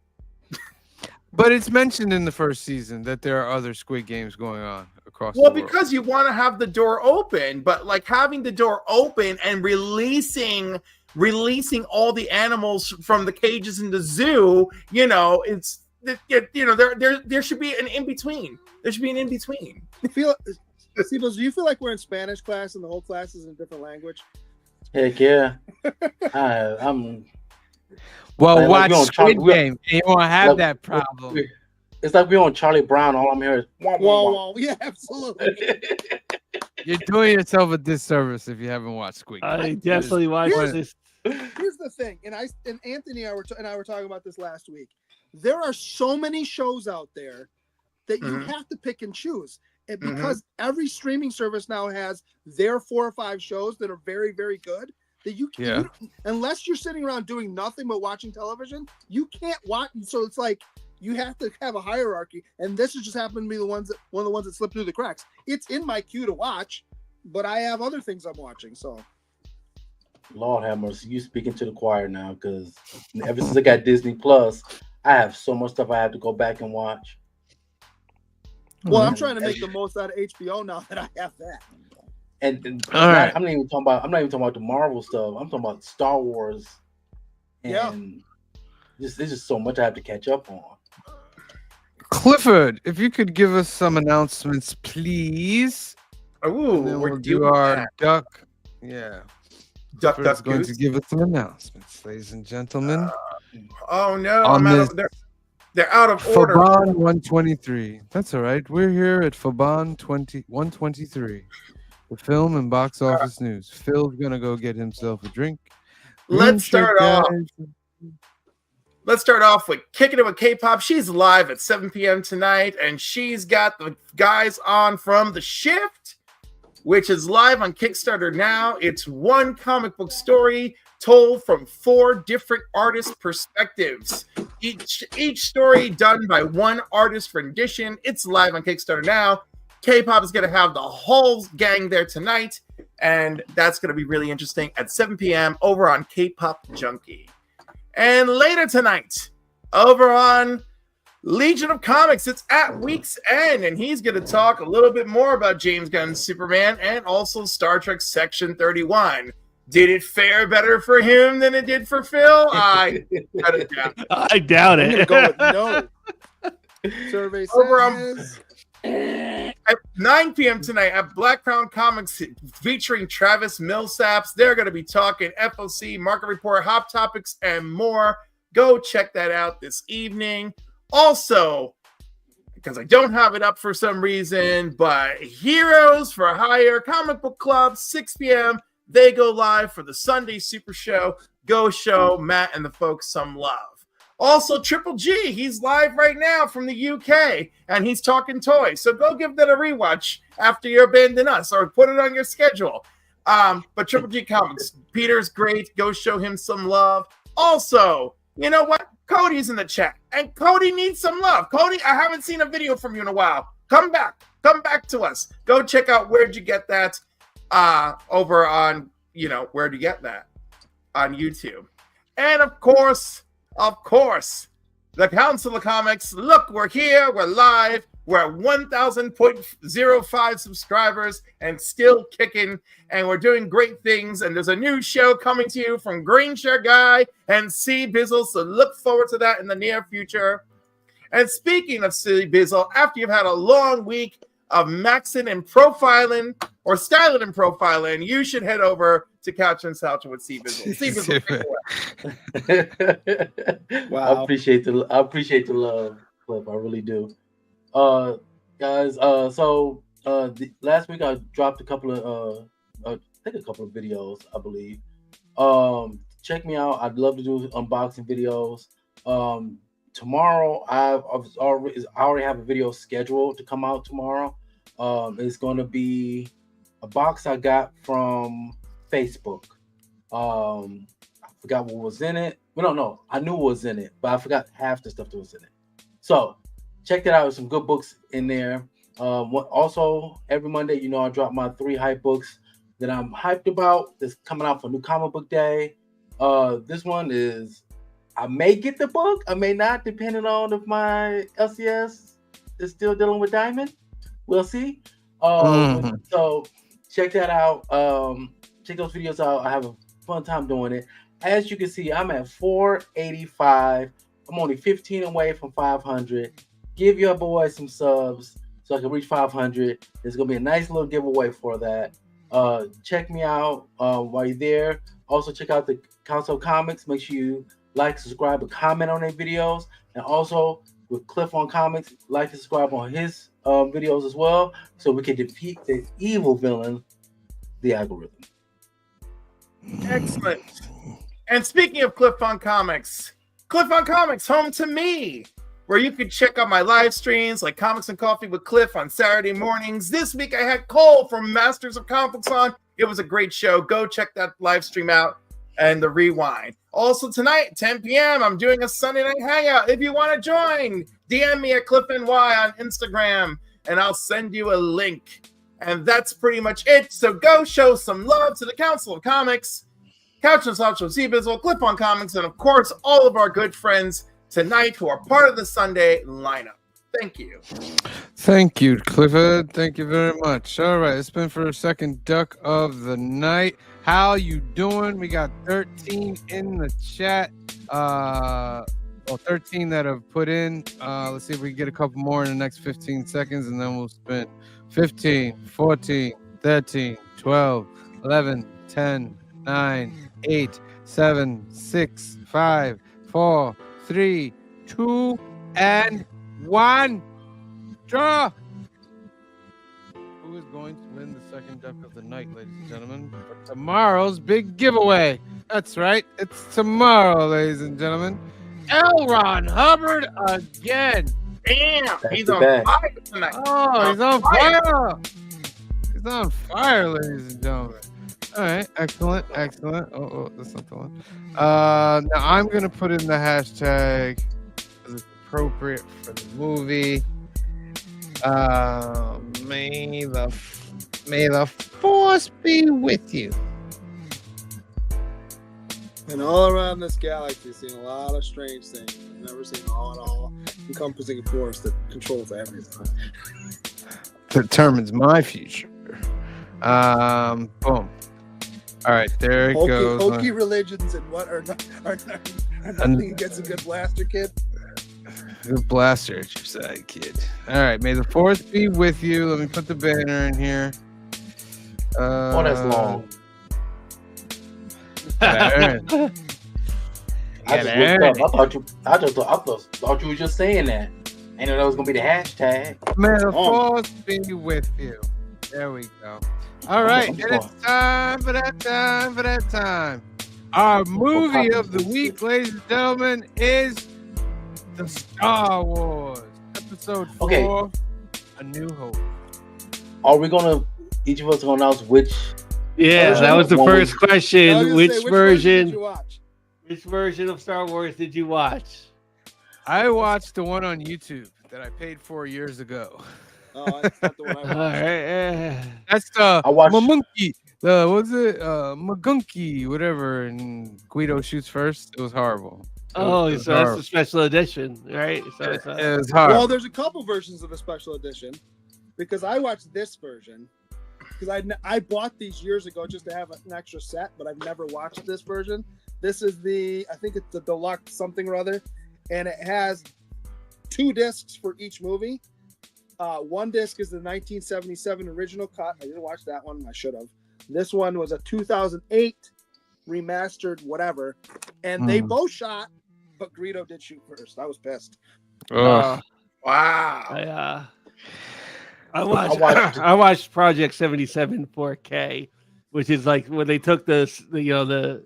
But it's mentioned in the first season that there are other Squid Games going on across Well, the world. because you want to have the door open, but like having the door open and releasing all the animals from the cages in the zoo, it's there should be an in between. There should be an in between. Sebos, do you feel like we're in Spanish class and the whole class is in a different language? Heck yeah. I'm. Well, Like, watch we on Squid Charlie- Game. And you won't have like, that problem. It's like we're on Charlie Brown. All I'm hearing is wah, wah, Whoa, wah. whoa, yeah, absolutely. You're doing yourself a disservice if you haven't watched Squid Game. I definitely watched this. Here's the thing, and Anthony and I were talking about this last week. There are so many shows out there that you have to pick and choose. And because every streaming service now has their 4 or 5 shows that are very, very good, that you unless you're sitting around doing nothing but watching television, you can't watch. So it's like you have to have a hierarchy, and this has just happened to be one of the ones that slipped through the cracks. It's in my queue to watch, but I have other things I'm watching. So, Lord have mercy, you speaking to the choir now, because ever since I got Disney Plus, I have so much stuff I have to go back and watch. well, I'm trying to make the most out of HBO now that I have that. And All right. I'm not even talking about the Marvel stuff. I'm talking about Star Wars. And there's just so much I have to catch up on. Clifford, if you could give us some announcements, please. Ooh, And then we're we'll do doing our that. duck. Yeah. Duck, Clifford's duck, going goose. to give us some announcements, ladies and gentlemen. Oh no, on I'm out this- of, they're out of order. Fabon 123. That's all right. We're here at Fabon 123. the film and box office news. Phil's gonna go get himself a drink. Let's start off. Guys. Let's start off with Kicking It with K-Pop. She's live at 7 p.m. tonight, and she's got the guys on from The Shift, which is live on Kickstarter now. It's one comic book story told from 4 different artist perspectives. Each story done by one artist rendition. It's live on Kickstarter now. K-Pop is going to have the whole gang there tonight, and that's going to be really interesting at 7 p.m. over on K-Pop Junkie. And later tonight, over on Legion of Comics, it's at week's end, and he's going to talk a little bit more about James Gunn's Superman and also Star Trek Section 31. Did it fare better for him than it did for Phil? I doubt I'm it. gonna go with no. Survey says at 9 p.m. tonight at Black Crown Comics featuring Travis Millsaps. They're going to be talking FOC, Market Report, Hot Topics, and more. Go check that out this evening. Also, because I don't have it up for some reason, but Heroes for Hire Comic Book Club, 6 p.m. They go live for the Sunday Super Show. Go show Matt and the folks some love. Also, Triple G, he's live right now from the UK, and he's talking toys. So go give that a rewatch after you abandon us, or put it on your schedule. But Triple G Comics, Peter's great. Go show him some love. Also, you know what? Cody's in the chat, and Cody needs some love. Cody, I haven't seen a video from you in a while. Come back to us. Go check out Where'd You Get That over on, Where'd You Get That on YouTube. And of course, the Council of Comics. Look, we're here. We're live. We're at 1,000.05 subscribers and still kicking. And we're doing great things. And there's a new show coming to you from Green Shirt Guy and C Bizzle. So look forward to that in the near future. And speaking of C Bizzle, after you've had a long week of maxing and profiling or styling and profiling, you should head over to Couch and Salcha with C Bizzle. C Bizzle, wow. I appreciate the love, Cliff. I really do. Guys, last week I dropped a couple of videos, I believe. Check me out. I'd love to do unboxing videos. Tomorrow I already have a video scheduled to come out tomorrow. It's going to be a box I got from Facebook. I forgot what was in it. Well, no, I knew what was in it, but I forgot half the stuff that was in it. So check that out. There's some good books in there. Also, every Monday, I drop my 3 hype books that I'm hyped about. That's coming out for New Comic Book Day. This one is, I may get the book, I may not, depending on if my LCS is still dealing with Diamond. We'll see. So check that out. Check those videos out. I have a fun time doing it. As you can see, I'm at 485. I'm only 15 away from 500. Give your boy some subs so I can reach 500. There's going to be a nice little giveaway for that. Check me out while you're there. Also, check out the Council Comics. Make sure you like, subscribe, and comment on their videos. And also, with Cliff on Comics, like and subscribe on his videos as well, so we can defeat the evil villain, the algorithm. Excellent. And speaking of Cliff on Comics, home to me, where you can check out my live streams like Comics and Coffee with Cliff on Saturday mornings. This week I had Cole from Masters of Comics on. It was a great show. Go check that live stream out and the rewind. Also tonight, 10 p.m., I'm doing a Sunday night hangout. If you want to join, DM me at CliffNY on Instagram, and I'll send you a link. And that's pretty much it. So go show some love to the Council of Comics, Couch and Slouch with Z-Bizzle, Cliff on Comics, and of course, all of our good friends tonight who are part of the Sunday lineup. Thank you. Thank you, Clifford. Thank you very much. All right, it's been for a second duck of the night. How you doing? We got 13 in the chat. 13 that have put in. Let's see if we can get a couple more in the next 15 seconds, and then we'll spin 15, 14, 13, 12, 11, 10, 9, 8, 7, 6, 5, 4, 3, 2, and 1. Draw. Who is going to win the second deck of the night, ladies and gentlemen, for tomorrow's big giveaway. That's right. It's tomorrow, ladies and gentlemen. L. Ron Hubbard again. Damn, Back he's to on back. fire tonight. Oh, he's on fire. He's on fire, ladies and gentlemen. All right, excellent. Oh, that's not the one. Now I'm gonna put in the hashtag as it's appropriate for the movie. May the force be with you. And all around this galaxy, seen a lot of strange things. I've never seen all encompassing force that controls everything. Determines my future. Boom. All right, there it goes. Hokey religions and what are nothing against a good blaster kid. Good blaster at your side, kid. All right, may the force be with you. Let me put the banner in here. Oh, that's long. Banner. I just looked up. I thought you were just saying that. I know that was gonna be the hashtag. May the force be with you. There we go. All right, and it's time for that time. Our movie of the week, ladies and gentlemen, is the Star Wars Episode 4, Okay. A New Hope. Are we gonna? Each of us gonna announce which? Yeah, that was the One first I was question. gonna Which say, did version? you watch? Which version of Star Wars did you watch? I watched the one on YouTube that I paid for years ago. Oh, that's not the one I All watched. right. That's I watched- Mamunky. What's it? Magunky, whatever. And Guido shoots first. It was horrible. Oh, It was so that's horrible. the special edition, right? So it's, It was horrible. Well, there's a couple versions of the special edition because I watched this version because I bought these years ago just to have an extra set, but I've never watched this version. This is I think it's the deluxe something or other, and it has 2 discs for each movie. One disc is the 1977 original cut. I didn't watch that one. I should have. This one was a 2008 remastered whatever, and they both shot, but Greedo did shoot first. I was pissed. Ugh. Wow. I watched Project 77 4K, which is like when they took the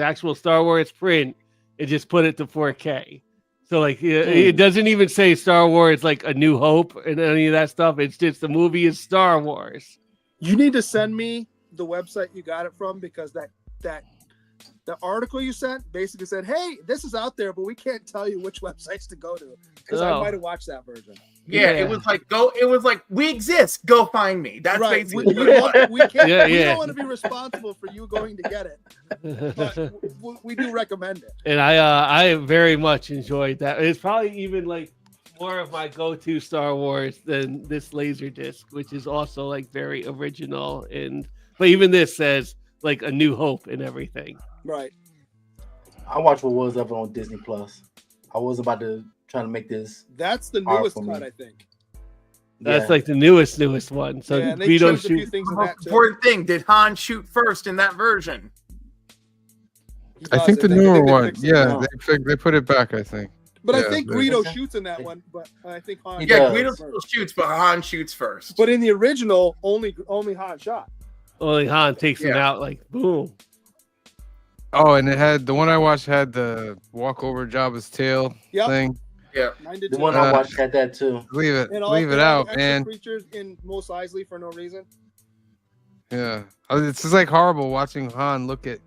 actual Star Wars print and just put it to 4K. So like it doesn't even say Star Wars like A New Hope and any of that stuff. It's just the movie is Star Wars. You need to send me the website you got it from because the article you sent basically said, "Hey, this is out there, but we can't tell you which websites to go to." Because I might have watched that version. Yeah, it was like we exist. Go find me. That's Right. basically We can't. We Yeah. don't want to be responsible for you going to get it, but we do recommend it. And I very much enjoyed that. It's probably even like more of my go-to Star Wars than this Laserdisc, which is also like very original. But even this says like A New Hope and everything. Right. I watched what was ever on Disney Plus. I was about to try to make this. That's the Hard newest for me. cut, I think. That's Yeah. like the newest one. So Yeah, and they we don't changed a few shoot. things the in most that too. important thing. Did Han shoot first in that version? He I does think it. the They newer think they one. fixed it Yeah, now. they put it back, I think. But I Yeah, think they- Greedo shoots in that one. But I think Han. He Yeah, does. Guido still shoots, but Han shoots first. But in the original, only Han shot. Only Han takes him Yeah. out like boom. Oh, and it had the one I watched had the walk over Jabba's tail Yep. thing. Yeah. Mine did The too. one I watched had that too. Leave it, And all leave it the out, extra man. creatures in Mos Eisley for no reason. Yeah, it's just like horrible watching Han look at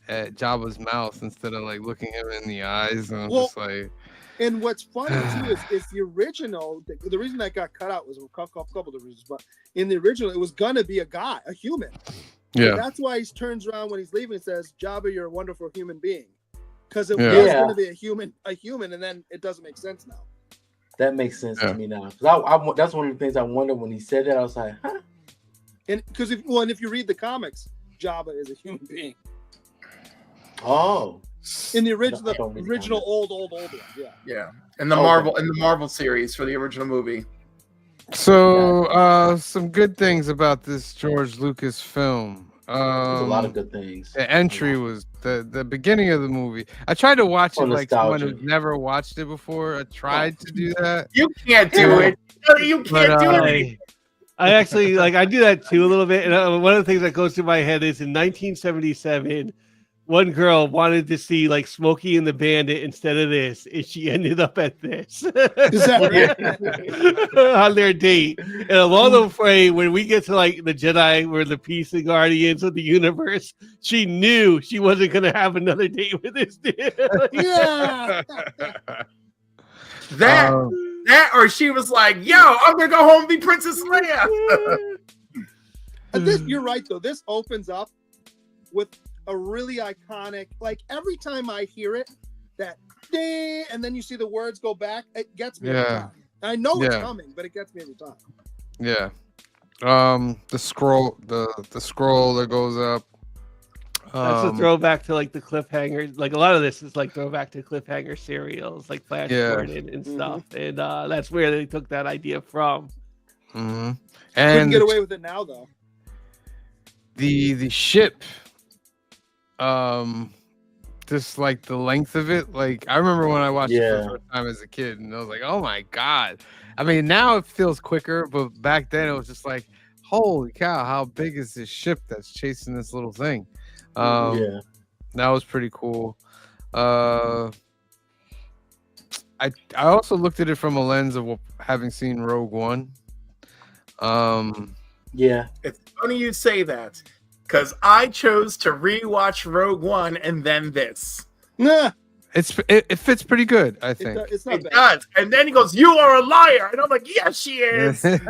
Jabba's mouth instead of like looking him in the eyes, and I'm Well, just like, And what's funny too is the original. The reason that got cut out was a couple of reasons, but in the original, it was gonna be a guy, a human. And yeah, that's why he turns around when he's leaving and says, "Jabba, you're a wonderful human being," because it Yeah. was Yeah. gonna be a human, and then it doesn't make sense now. That makes sense Yeah. to me now. 'Cause that's one of the things I wondered when he said that. I was like, huh? And because if you read the comics, Jabba is a human being Oh, in the I original, don't read the original comics. old one. Yeah. Yeah. And the Okay. Marvel series for the original movie. So, some good things about this George Lucas film. there's a lot of good things. The entry was the beginning of the movie. I tried to watch it Oh, like someone nostalgia. who's never watched it before. I tried to do that. You can't do it. You But, can't do it. I actually I do that too a little bit. And one of the things that goes through my head is in 1977, one girl wanted to see like Smokey and the Bandit instead of this, and she ended up at this Is that right? on their date. And along the way, when we get to like the Jedi, were the peace and guardians of the universe, she knew she wasn't going to have another date with this dude. Yeah. That or she was like, "Yo, I'm gonna go home and be Princess Leia." You're right though. This opens up with a really iconic. Like every time I hear it, that ding, and then you see the words go back, it gets me every time. I know it's coming, but it gets me every time. Yeah. The scroll that goes up. That's a throwback to like the cliffhanger. Like a lot of this is like throwback to cliffhanger serials, like Flash Gordon and stuff. And that's where they took that idea from. Mm-hmm. Couldn't And get away with it now though. The ship, just like the length of it. Like I remember when I watched it for the first time as a kid, and I was like, "Oh my god!" I mean, now it feels quicker, but back then it was just like, "Holy cow! How big is this ship that's chasing this little thing?" That was pretty cool. I also looked at it from a lens of having seen Rogue One. It's funny you say that because I chose to rewatch Rogue One and then this. Nah, it fits pretty good, I think. it's not It bad. does, and then he goes, "You are a liar," and I'm like, "Yes, she is." You're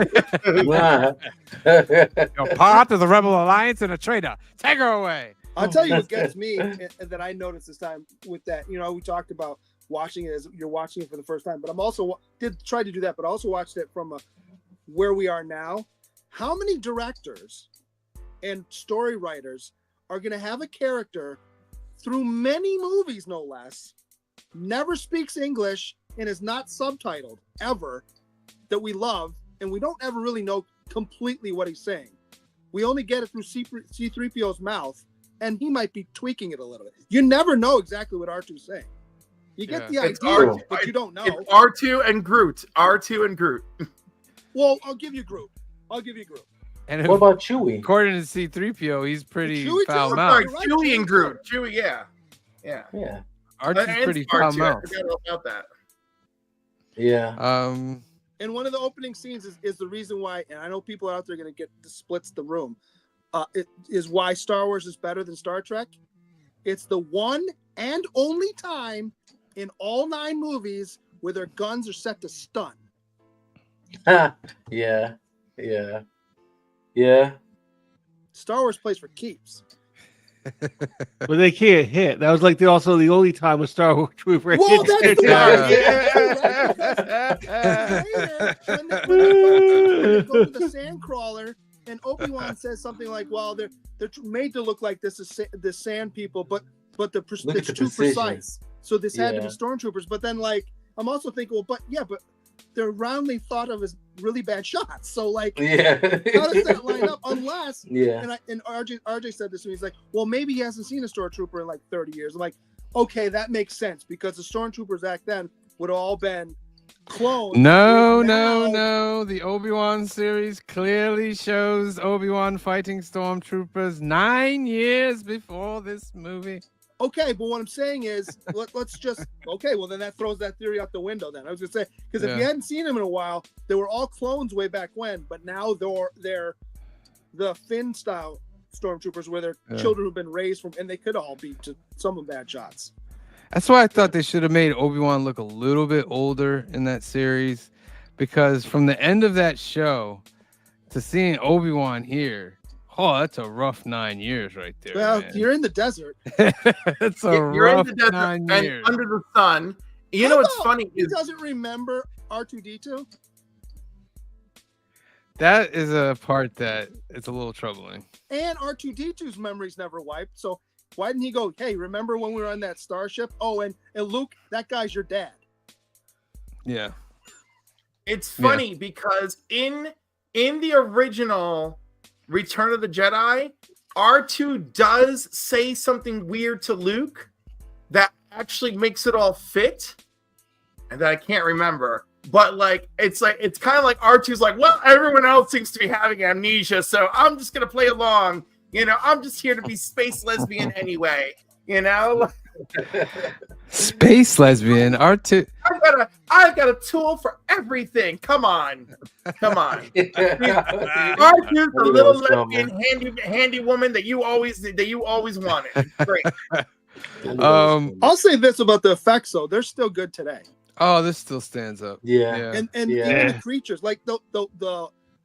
part of the Rebel Alliance and a traitor. Take her away. I'll tell you what gets me and that I noticed this time with that. You know, we talked about watching it as you're watching it for the first time, but I'm also did try to do that, but I also watched it from where we are now. How many directors and story writers are going to have a character through many movies, no less, never speaks English and is not subtitled ever, that we love, and we don't ever really know completely what he's saying. We only get it through C-3PO's mouth, and he might be tweaking it a little bit. You never know exactly what R2's saying. You get the idea, but you don't know. It's R2 and Groot. R2 and Groot. Well, I'll give you Groot. And what about Chewie? According to C-3PO, he's pretty Chewie foul too. mouth. Sorry, Chewie and Groot. Chewie, yeah. Archie's pretty foul mouth. I forgot about that. Yeah. And one of the opening scenes is the reason why, and I know people out there are going to get splits the room. It is why Star Wars is better than Star Trek. It's the one and only time in all 9 movies where their guns are set to stun. Yeah. Star Wars plays for keeps. But they can't hit. That was like also the only time a Star Wars trooper Well, hits that's their when they go to the sand crawler, and Obi-Wan says something like, "Well, they're made to look like the sand people, but it's too precise. So this had to be stormtroopers." But then, like, I'm also thinking, well, but they're roundly thought of as really bad shots. So, like, how does that line up? Unless, and RJ said this to me. He's like, well, maybe he hasn't seen a stormtrooper in like 30 years. I'm like, okay, that makes sense because the stormtroopers back then would have all been clones. No. The Obi-Wan series clearly shows Obi-Wan fighting stormtroopers 9 years before this movie. Okay, but what I'm saying is, let's just well then that throws that theory out the window. Then I was gonna say, because if you hadn't seen them in a while, they were all clones way back when, but now they're the Finn style stormtroopers where they're children who've been raised from, and they could all be to some of bad shots. That's why I thought they should have made Obi-Wan look a little bit older in that series, because from the end of that show to seeing Obi-Wan here. Oh, that's a rough 9 years right there. Well, man. you're in the desert. It's You're in the desert and under the sun. You know what's funny? He doesn't remember R2-D2. That is a part that it's a little troubling. And R2-D2's memory's never wiped. So why didn't he go, hey, remember when we were on that starship? Oh, and Luke, that guy's your dad. Yeah. It's funny because in the original Return of the Jedi, R2 does say something weird to Luke that actually makes it all fit, and that I can't remember. But like it's kind of like R2's like, well, everyone else seems to be having amnesia, so I'm just gonna play along. You know, I'm just here to be space lesbian anyway. You know, Space lesbian R2. I've got a tool for everything. Come on. R2's the little lesbian handy woman that you always wanted. Great. I'll say this about the effects though; they're still good today. Oh, this still stands up. Yeah. And even the creatures, like the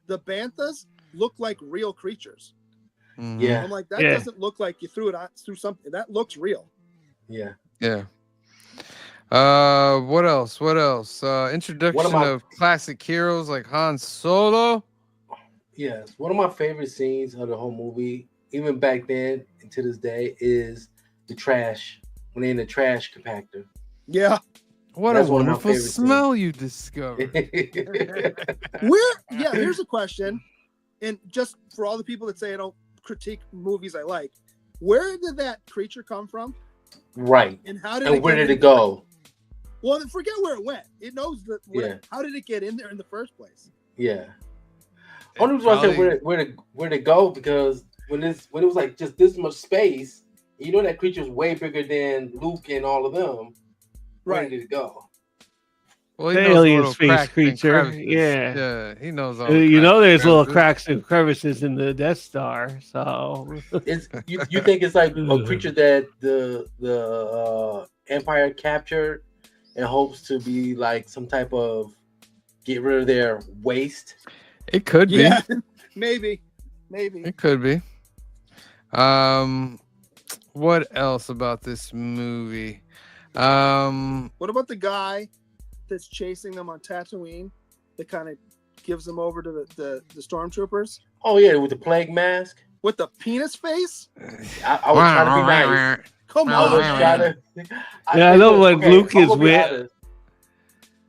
banthas, look like real creatures. Mhm. Yeah. I'm like, that doesn't look like you threw it on through something. That looks real. Yeah. Yeah. What else? Introduction of classic heroes like Han Solo. Yes. One of my favorite scenes of the whole movie, even back then and to this day, is the trash when they're in the trash compactor. Yeah. What That's a one of my wonderful favorite smell you discovered. Here's a question. And just for all the people that say I don't critique movies I like, where did that creature come from? Right. And how did where did it go? Well, then forget where it went. It knows that. Yeah. How did it get in there in the first place? Yeah. Only reason I said where to go because when it was like just this much space, you know that creature's way bigger than Luke and all of them. Where did it go? Well, the alien space creature. Yeah, he knows all. You know, there's little cracks and crevices in the Death Star. So it's you think it's like a creature that the Empire captured and hopes to be like some type of get rid of their waste. It could be. Yeah, maybe. It could be. What else about this movie? What about the guy that's chasing them on Tatooine that kind of gives them over to the stormtroopers? Oh yeah, with the plague mask. With the penis face? I was trying to be nice. Come on. I know when Luke is with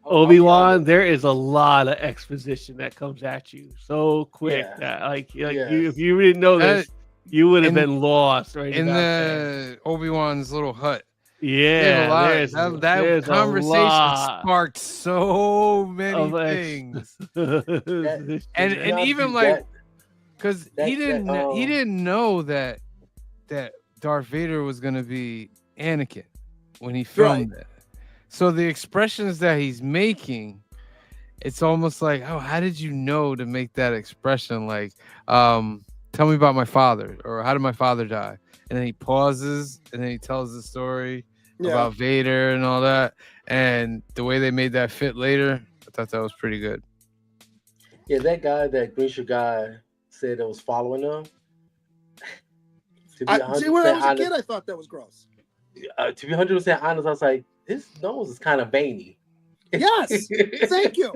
Obi-Wan, there is a lot of exposition that comes at you so quick that you, if you didn't know this, you would have been lost right in the Obi-Wan's little hut. Yeah, that conversation sparked so many things, and even like because he didn't know that Darth Vader was gonna be Anakin when he filmed it. So the expressions that he's making, it's almost like, oh, how did you know to make that expression? Like, tell me about my father, or how did my father die? And then he pauses, and then he tells the story about Vader and all that. And the way they made that fit later, I thought that was pretty good. Yeah, that guy, that Grisha guy, said that was following them. When I was a kid, I thought that was gross. To be 100% honest, I was like, his nose is kind of veiny. Yes, thank you.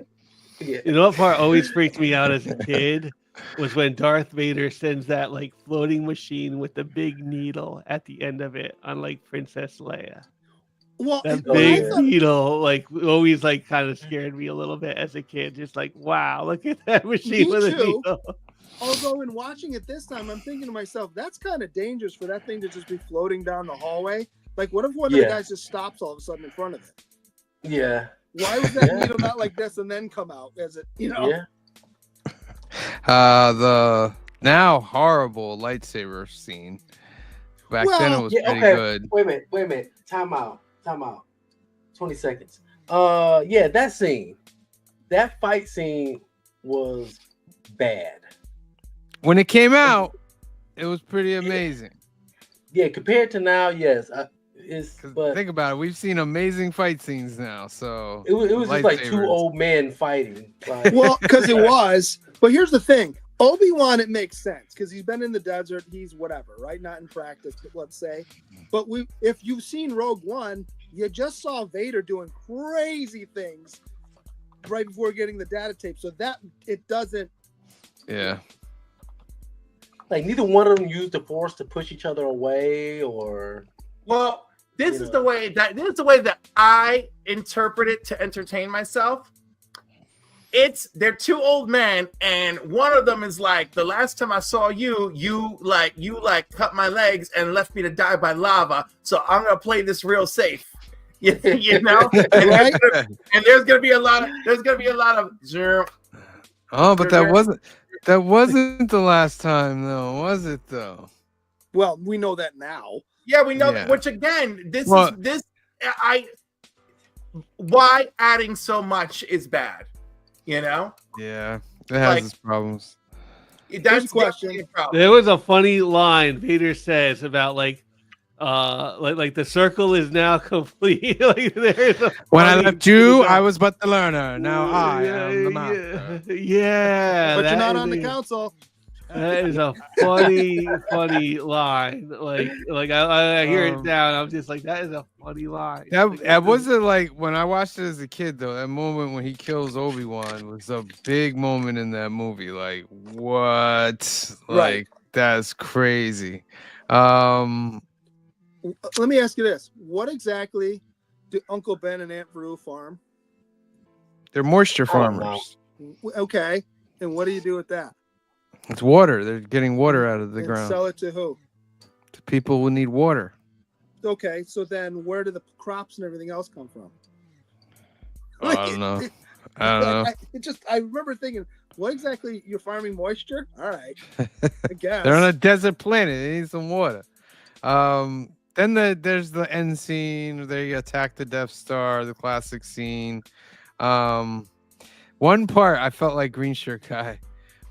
You know what part always freaked me out as a kid was when Darth Vader sends that like floating machine with the big needle at the end of it on like Princess Leia. Well, that big needle like always like kind of scared me a little bit as a kid. Just like, wow, look at that machine with a needle. Although in watching it this time, I'm thinking to myself, that's kind of dangerous for that thing to just be floating down the hallway. Like, what if one of the guys just stops all of a sudden in front of it? Yeah. Why was that needle not like this and then come out as it, you know? Yeah. The now horrible lightsaber scene. Back then it was pretty good. Wait a minute. Time out. 20 seconds. That scene. That fight scene was bad. When it came out, it was pretty amazing. Yeah, compared to now, yes. But think about it. We've seen amazing fight scenes now. So it was just like two old men fighting. Like, well, because it was. But here's the thing. Obi-Wan, it makes sense because he's been in the desert. He's whatever, right? Not in practice, but let's say. But if you've seen Rogue One, you just saw Vader doing crazy things right before getting the data tape. So that it doesn't. Yeah. Like neither one of them used the Force to push each other away, or. Well, this is the way that I interpret it to entertain myself. They're two old men, and one of them is like, the last time I saw you cut my legs and left me to die by lava. So I'm gonna play this real safe. you know, and, Right? there's gonna be a lot of zero. Oh, but that wasn't the last time though, was it though? Well, we know that now. Yeah, we know Yeah. that. Which again, Well- why adding so much is bad. You know, Yeah, it has Like- its problems. that's a question. definitely a problem. There was a funny line Vader says about like the circle is now complete. Like there's a When I funny left you, thing I about- was but the learner. Now I am the master. Yeah, But you're that not is on the a- council. That is a funny line. Like I hear it now, and I'm just like, that is a funny line. Like, That wasn't like when I watched it as a kid though. That moment when he kills Obi-Wan was a big moment in that movie. Like what? Right. Like that's crazy. Let me ask you this: what exactly do Uncle Ben and Aunt Beru farm? They're moisture I don't know. farmers. Okay, and what do you do with that? It's water. They're getting water out of the And ground. sell it to who? To people who need water. Okay, so then where do the crops and everything else come from? I don't know. I don't know. I remember thinking, what exactly you're farming moisture? All right, I guess. They're on a desert planet. They need some water. Then there's the end scene where they attack the Death Star, the classic scene. One part I felt like Green Shirt Guy,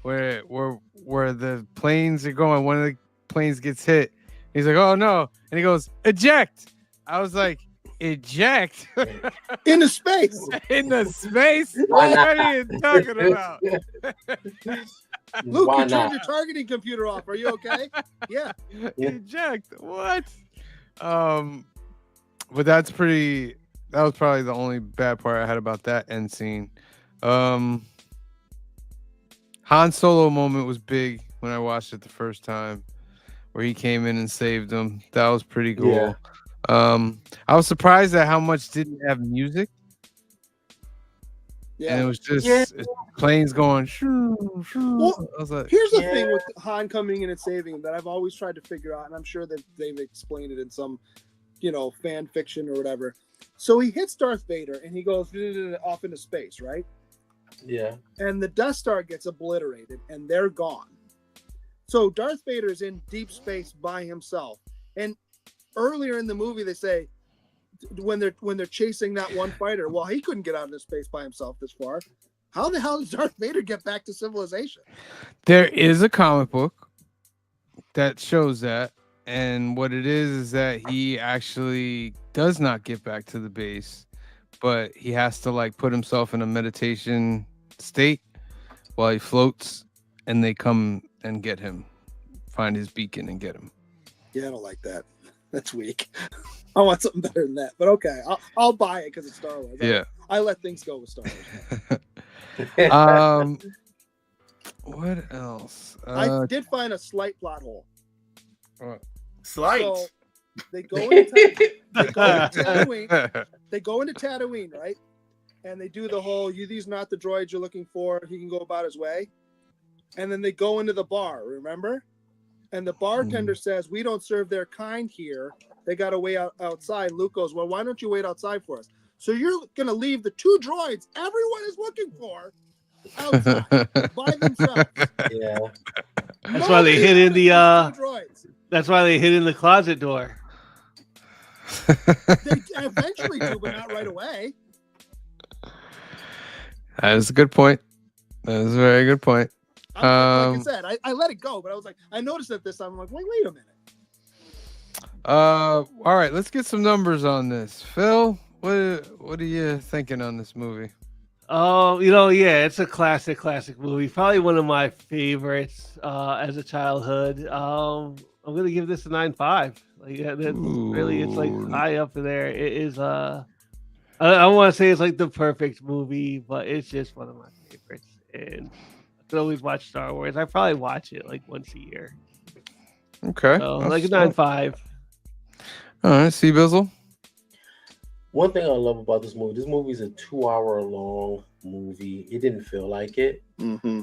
where the planes are going. One of the planes gets hit. He's like, "Oh no!" And he goes, "Eject." I was like, "Eject into space. in the space? Why What not? are you talking about?" Luke, Why you turned not? your targeting computer off. Are you okay? Yeah. Yeah. Eject. What? But that was probably the only bad part I had about that end scene. Han Solo moment was big when I watched it the first time, where he came in and saved him. That was pretty cool. Yeah. I was surprised at how much didn't have music. Yeah. And it was just Yeah. planes going shoo, shoo. Well, I was like, Here's the Yeah. thing with Han coming in and saving him that I've always tried to figure out, and I'm sure that they've explained it in some, fan fiction or whatever. So he hits Darth Vader and he goes off into space, right? Yeah. And the Death Star gets obliterated and they're gone. So Darth Vader's in deep space by himself. And earlier in the movie, they say when they're chasing that one fighter, well, he couldn't get out into space by himself this far. How the hell does Darth Vader get back to civilization? there is a comic book that shows that. And what it is that he actually does not get back to the base, but he has to like put himself in a meditation state while he floats, and they come and get him, find his beacon and get him. Yeah, I don't like that. That's weak. I want something better than that. But okay, I'll buy it because it's Star Wars. Yeah. I let things go with Star Wars. What else? I did find a slight plot hole. Slight. So they go into Tatooine. They go into Tatooine, right? And they do the whole these are not the droids you're looking for. He can go about his way. And then they go into the bar, remember? And the bartender says, "We don't serve their kind here. They got to wait outside." Luke goes, "Well, why don't you wait outside for us?" So you're going to leave the two droids everyone is looking for outside by themselves. Yeah. That's why they hid in the Two droids. That's why they hid in the closet door. They eventually do, but not right away. That is a good point. That is a very good point. Like I said, I let it go, but I was like, I noticed it this time. I'm like, wait a minute. All right, let's get some numbers on this. Phil, what are you thinking on this movie? Yeah, it's a classic movie. Probably one of my favorites as a childhood. I'm gonna give this a 9.5. Like that's really, it's like high up in there. It is I don't want to say it's like the perfect movie, but it's just one of my favorites. And I could always watch Star Wars. I probably watch it like once a year. Okay, So like a 9.5. All right, C Bizzle. One thing I love about this movie is a 2-hour long movie. It didn't feel like it. Mm-hmm.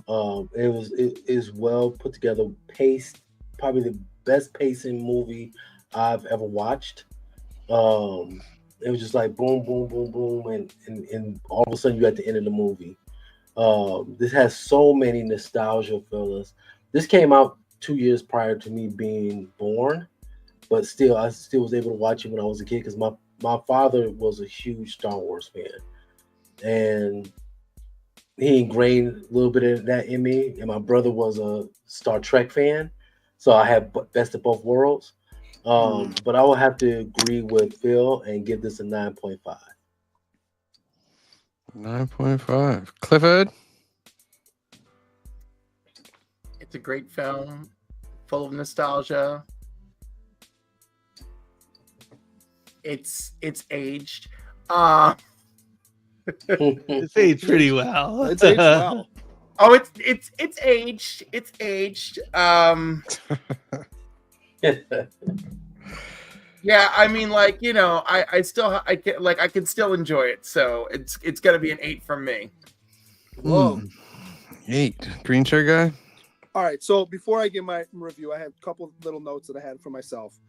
It is well put together, paced, probably the best pacing movie I've ever watched. it was just like boom, boom, boom, boom, and all of a sudden you're at the end of the movie. This has so many nostalgia fillers. This came out 2 years prior to me being born, but still, I still was able to watch it when I was a kid because my father was a huge Star Wars fan, and he ingrained a little bit of that in me. And my brother was a Star Trek fan, so I have best of both worlds. But I will have to agree with Phil and give this a 9.5. 9.5. Clifford. It's a great film, full of nostalgia. It's aged. It's aged pretty well. It's aged well. Oh, it's aged. It's aged. Yeah, I mean, like, you know, I can still enjoy it. So it's gonna be an 8 from me. Whoa. 8. Green shirt guy. All right. So before I give my review, I have a couple of little notes that I had for myself.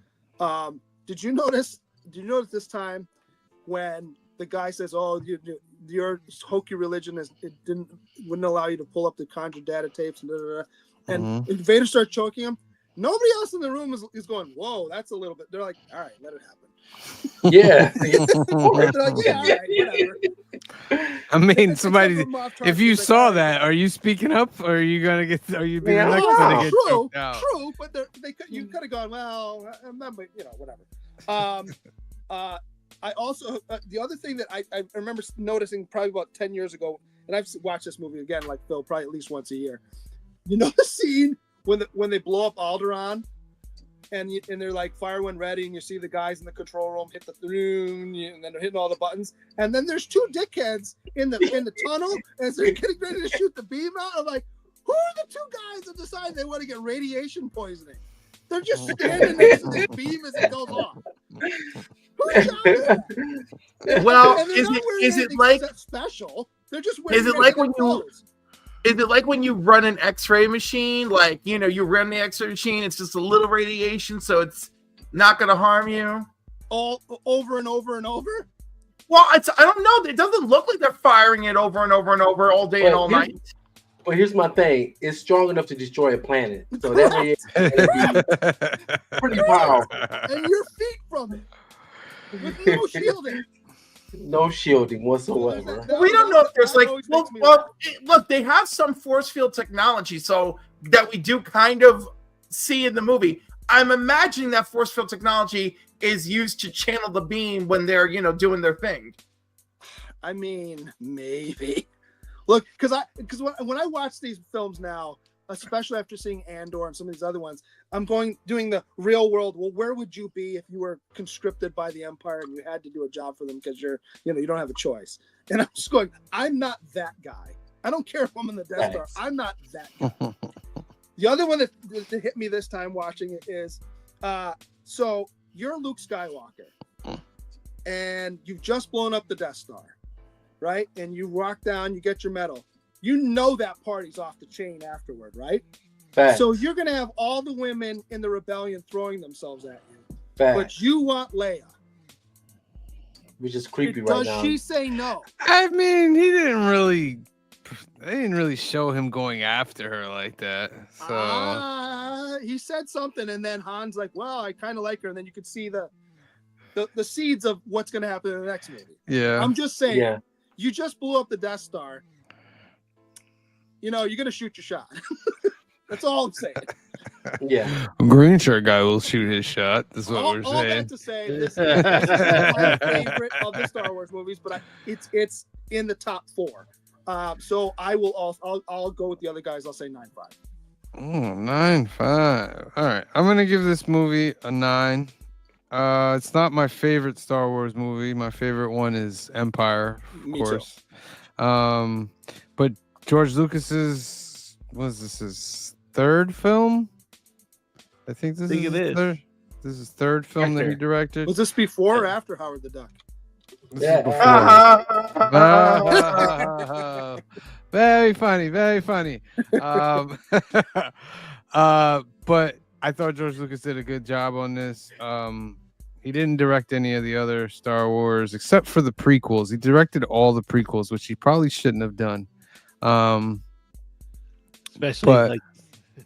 Did you notice this time when the guy says, "Oh, your hokey religion wouldn't allow you to pull up the conjure data tapes," and Vader starts choking him. Nobody else in the room is going, "Whoa, that's a little bit." They're like, "All right, let it happen." Yeah. They're like, "Yeah, all right, whatever." I mean, Except somebody. for Moff Tarkin, If you he's like, saw "All right, that, are you speaking up, or are you gonna get? Are you being Yeah, the next one to get true, choked out? true, but you could have gone, well, whatever. I also the other thing that I remember noticing probably about 10 years ago, and I've watched this movie again, like Phil, probably at least once a year. You know the scene when they blow up Alderaan, and they're like fire when ready, and you see the guys in the control room hit the room, and then they're hitting all the buttons, and then there's two dickheads in the tunnel as they're getting ready to shoot the beam out. I'm like, who are the two guys that decide they want to get radiation poisoning? They're just standing next to this beam as it goes off. Whose job is that? Well, And they're is not it wearing is it anything like special? They're just wearing is it like when regular you clothes. is it like when you run an X-ray machine? Like, you know, you run the X-ray machine, it's just a little radiation, so it's not going to harm you. all over and over and over? Well, I don't know. It doesn't look like they're firing it over and over and over all day and all night. But here's my thing: it's strong enough to destroy a planet, so that way it's pretty powerful. And your feet from it with no shielding. No shielding whatsoever. We don't know if there's like, always makes me look, they have some force field technology, so that we do kind of see in the movie. I'm imagining that force field technology is used to channel the beam when they're, you know, doing their thing. I mean, maybe. Look, because when I watch these films now, especially after seeing Andor and some of these other ones, I'm doing the real world. Well, where would you be if you were conscripted by the Empire and you had to do a job for them because you don't have a choice? And I'm just going, I'm not that guy. I don't care if I'm in the Death Star. I'm not that guy. The other one that hit me this time watching it is, so you're Luke Skywalker, and you've just blown up the Death Star, right? And you walk down, you get your medal. You know that party's off the chain afterward, right? Facts. So you're going to have all the women in the rebellion throwing themselves at you. Facts. But you want Leia. Which is creepy right now. Does she say no? I mean, they didn't really show him going after her like that. So He said something, and then Han's like, well, I kind of like her. And then you could see the seeds of what's going to happen in the next movie. yeah, I'm just saying, Yeah. you just blew up the Death Star. You're going to shoot your shot. That's all I'm saying. Yeah. green shirt guy will shoot his shot. That's what we're All saying. that to say, this is not my favorite of the Star Wars movies, but it's in the top 4. So I'll go with the other guys. I'll say 9.5. Oh, 9.5. All right, I'm gonna give this movie a 9. It's not my favorite Star Wars movie. My favorite one is Empire, of Me too. course. But George Lucas's his third film? I think this Think is it his is. third. This is his third film that he After. directed. Was this before or after Howard the Duck? This Yeah. is before. Very funny, very funny. But I thought George Lucas did a good job on this. He didn't direct any of the other Star Wars except for the prequels. He directed all the prequels, which he probably shouldn't have done. Especially But- like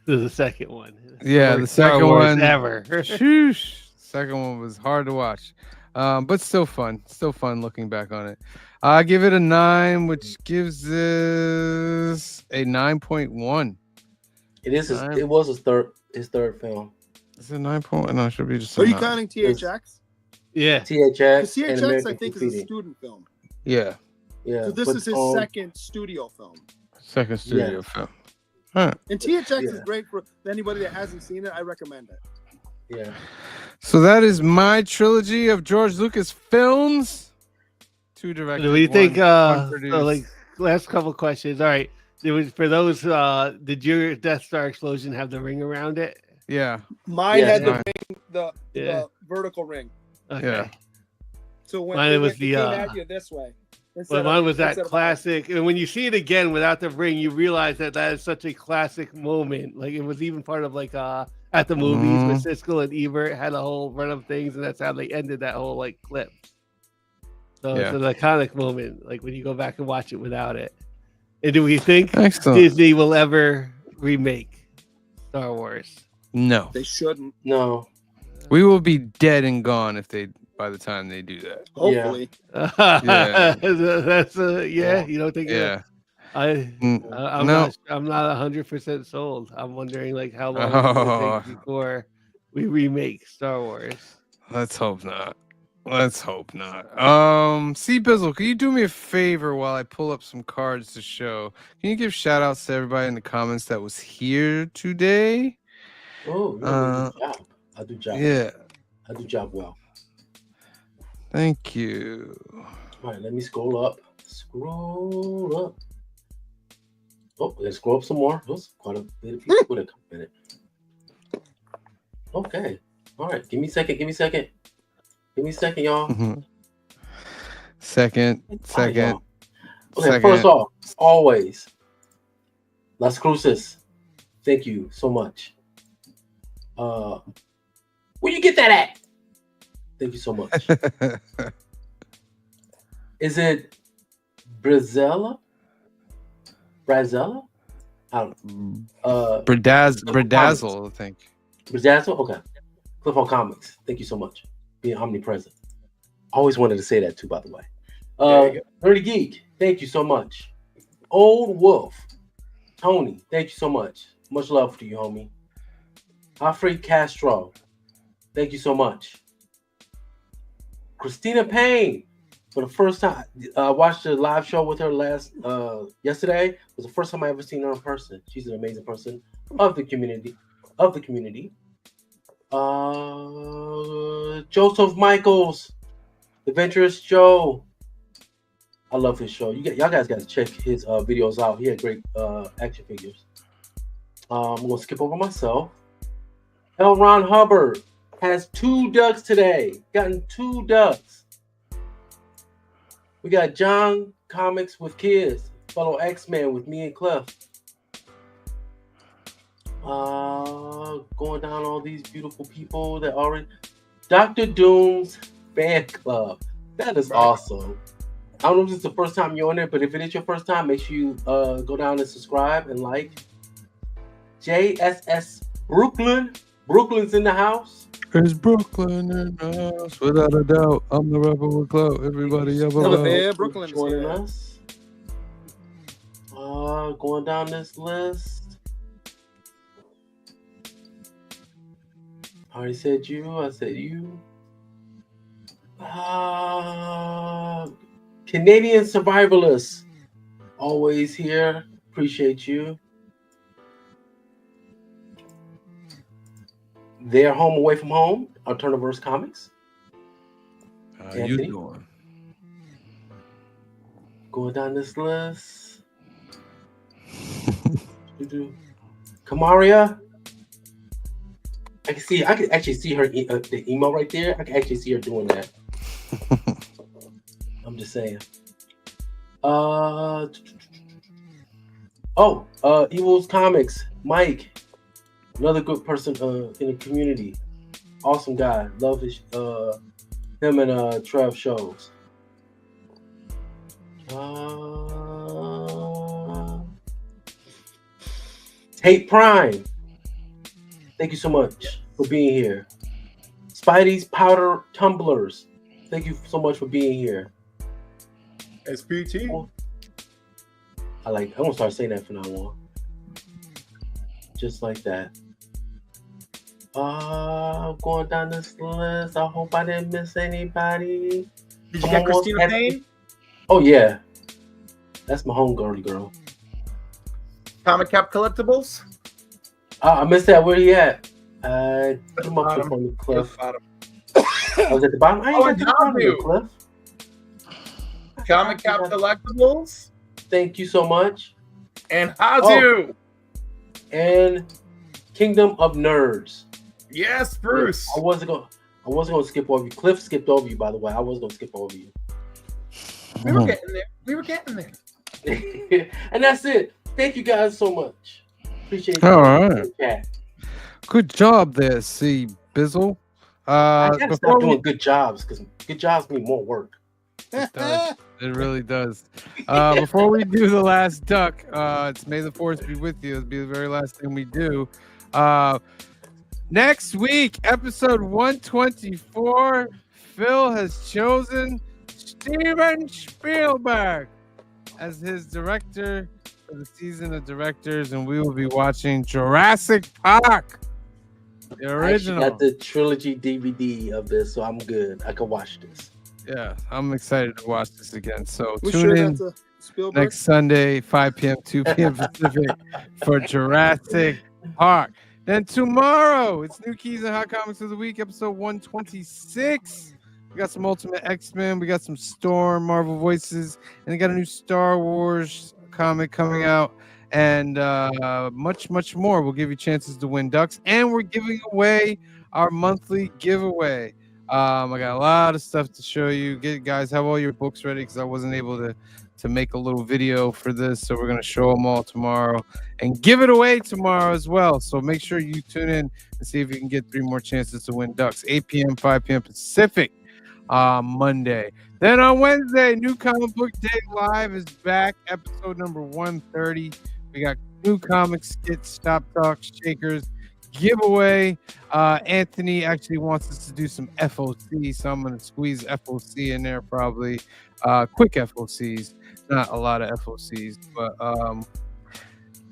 the second one. Yeah, the Worst Star second Wars one ever. Shoosh. Second one was hard to watch. But still fun. Still fun looking back on it. I give it a 9, which gives this a 9.1. It is. Nine. It was his third film. Is it 9.1? No, it should be just a Are you 9. counting THX? Yeah. THX Because and THX, American I think, is Graffiti. a student film. Yeah. Yeah. So this but, is his second studio film. Second studio Yeah. film. All right. And THX is Yeah. great for anybody that hasn't seen it. I recommend it. Yeah. So that is my trilogy of George Lucas films. 2 directed. Do you think? one So produced. like, last couple questions. All right. There was for those. Did your Death Star explosion have the ring around it? Yeah. Mine Yeah, had the mine- ring, the vertical ring. Okay. Yeah. So when Mine it, was it the, came at you this way. But mine was that instead of- classic, and when you see it again without the ring, you realize that that is such a classic moment. Like it was even part of like at the movies with Siskel and Ebert had a whole run of things, and that's how they ended that whole like clip. So Yeah. it's an iconic moment, like when you go back and watch it without it. And do we think Excellent. Disney will ever remake Star Wars? No. They shouldn't. No. We will be dead and gone if they by the time they do that. Hopefully. Yeah. That's yeah. You don't think? Yeah. I'm No. not. I'm not 100% sold. I'm wondering like how long it's gonna take before we remake Star Wars. Let's hope not. Let's hope not. C Bizzle, can you do me a favor while I pull up some cards to show? Can you give shout outs to everybody in the comments that was here today? Oh, yeah, good job. I do job. Yeah. I do job well. Thank you. All right, let me scroll up. Scroll up. Oh, let's scroll up some more. There's quite a bit of people that come in it. Okay. All right. Give me a second. Give me a second. Give me a second, y'all. Second. All right, Second. y'all. Okay, Second. first off, always, Las Cruces, thank you so much. Where you get that at? Thank you so much. Is it Brazella? Brazella? I don't know. Bradazzle, I think. Brazzazzle? Okay. Cliff on Comics. Thank you so much. Being omnipresent. Always wanted to say that too, by the way. Nerdy Geek, thank you so much. Old Wolf. Tony, thank you so much. Much love to you, homie. Alfred Castro, thank you so much. Christina Payne, for the first time, I watched the live show with her yesterday. It was the first time I ever seen her in person. She's an amazing person of the community. Joseph Michaels, Adventurous Joe. I love his show. Y'all guys got to check his videos out. He had great action figures. I'm gonna skip over myself. L. Ron Hubbard has 2 ducks today. Gotten 2 ducks. We got John Comics with Kids, fellow X-Men with me and Cliff. Going down all these beautiful people that already. Dr. Doom's fan club. That is awesome. I don't know if this is the first time you're on there, but if it is your first time, make sure you go down and subscribe and like. JSS Brooklyn. Brooklyn's in the house. There's Brooklyn in the house, without a doubt. I'm the rapper with clout. Everybody ever Another out. band, Brooklyn is Joining here. us. Going down this list. I already said you. I said you. Canadian survivalists. Always here. Appreciate you. They're home away from home. Alternaverse Comics. How you Anthony? doing? Going down this list. Kamaria. I can actually see her the email right there. I can actually see her doing that. I'm just saying. Evil's Comics. Mike, another good person in the community. Awesome guy. Love his Him and Trev shows. Tate Prime. Thank you so much for being here. Spidey's Powder Tumblers. Thank you so much for being here. SPT. I'm gonna start saying that from now on. Just like that. Going down this list. I hope I didn't miss anybody. Did you get Christina Payne? Oh yeah. That's my homegirl girl. Comic Cap Collectibles? I missed that. Where he at? Put him up on the cliff. I was at the bottom. I ain't at the bottom of the cliff. Comic Cap Collectibles. Thank you so much. And Hazu. And Kingdom of Nerds. Yes, Bruce. I wasn't gonna skip over you. Cliff skipped over you, by the way. I was gonna skip over you. We were getting there. And that's it. Thank you guys so much. Appreciate it. All right. Good job there, C Bizzle. I gotta stop doing good jobs because good jobs mean more work. It does. It really does. Before we do the last duck, it's May the Force be with you. It'll be the very last thing we do. Next week, episode 124, Phil has chosen Steven Spielberg as his director for the season of directors, and we will be watching Jurassic Park, the original. I got the trilogy DVD of this, so I'm good. I can watch this. Yeah, I'm excited to watch this again. So We tune in that's Spielberg? next Sunday, 5 p.m., 2 p.m. Pacific for Jurassic Park. Then tomorrow, it's New Keys and Hot Comics of the Week, episode 126. We got some Ultimate X-Men. We got some Storm, Marvel Voices, and we got a new Star Wars comic coming out, and much, much more. We'll give you chances to win ducks, and we're giving away our monthly giveaway. I got a lot of stuff to show you. Guys, have all your books ready because I wasn't able to make a little video for this, so we're going to show them all tomorrow and give it away tomorrow as well. So make sure you tune in and see if you can get 3 more chances to win ducks. 8 p.m., 5 p.m. Pacific. Monday. Then on Wednesday, New Comic Book Day Live is back, episode number 130. We got new comic skits, Stop Talk, Shakers, giveaway. Anthony actually wants us to do some FOC, so I'm going to squeeze FOC in there probably. Quick FOCs, not a lot of FOCs, but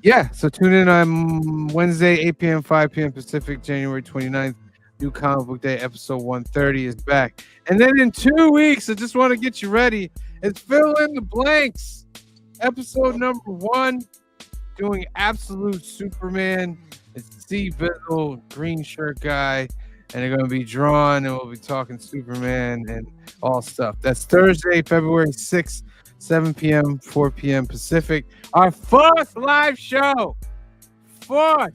yeah, so tune in on Wednesday, 8 p.m., 5 p.m. Pacific, January 29th. New Comic Book Day episode 130 is back. And then in 2 weeks, I just want to get you ready. It's Fill in the Blanks, episode number 1, doing Absolute Superman. It's C Bizzle, green shirt guy, and they're going to be drawn, and we'll be talking Superman and all stuff. That's Thursday, February 6th, 7 p.m., 4 p.m. Pacific. Our 4th live show. 4th.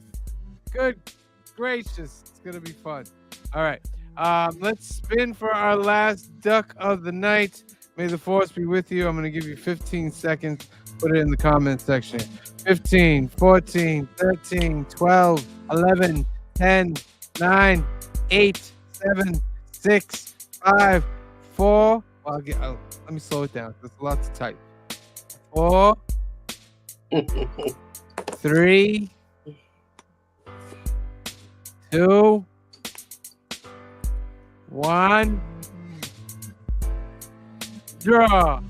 Good gracious. It's going to be fun. All right. Let's spin for our last duck of the night. May the force be with you. I'm going to give you 15 seconds. Put it in the comment section. 15, 14, 13, 12, 11, 10, 9, 8, 7, 6, 5, 4. Let me slow it down. There's a lot to type. 4, 3, 2, 1. Draw.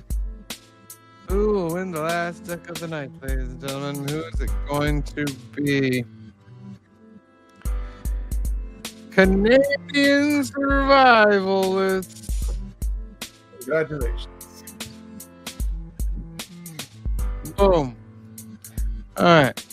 Who will win the last duck of the night, ladies and gentlemen? Who is it going to be? Canadian Survivalists. Congratulations. Boom. All right.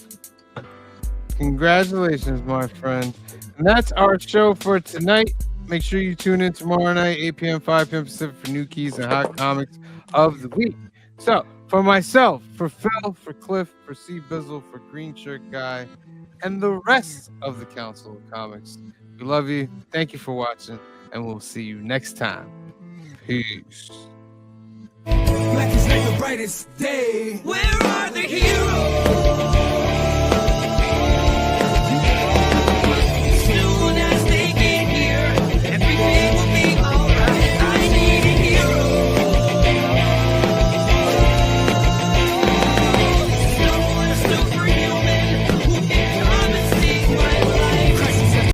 Congratulations, my friend. And that's our show for tonight. Make sure you tune in tomorrow night, 8 p.m., 5 p.m. Pacific for New Keys and Hot Comics of the Week. So, for myself, for Phil, for Cliff, for C Bizzle, for Green Shirt Guy, and the rest of the Council of Comics, we love you. Thank you for watching, and we'll see you next time. Peace. Black is like the brightest day. Where are the heroes?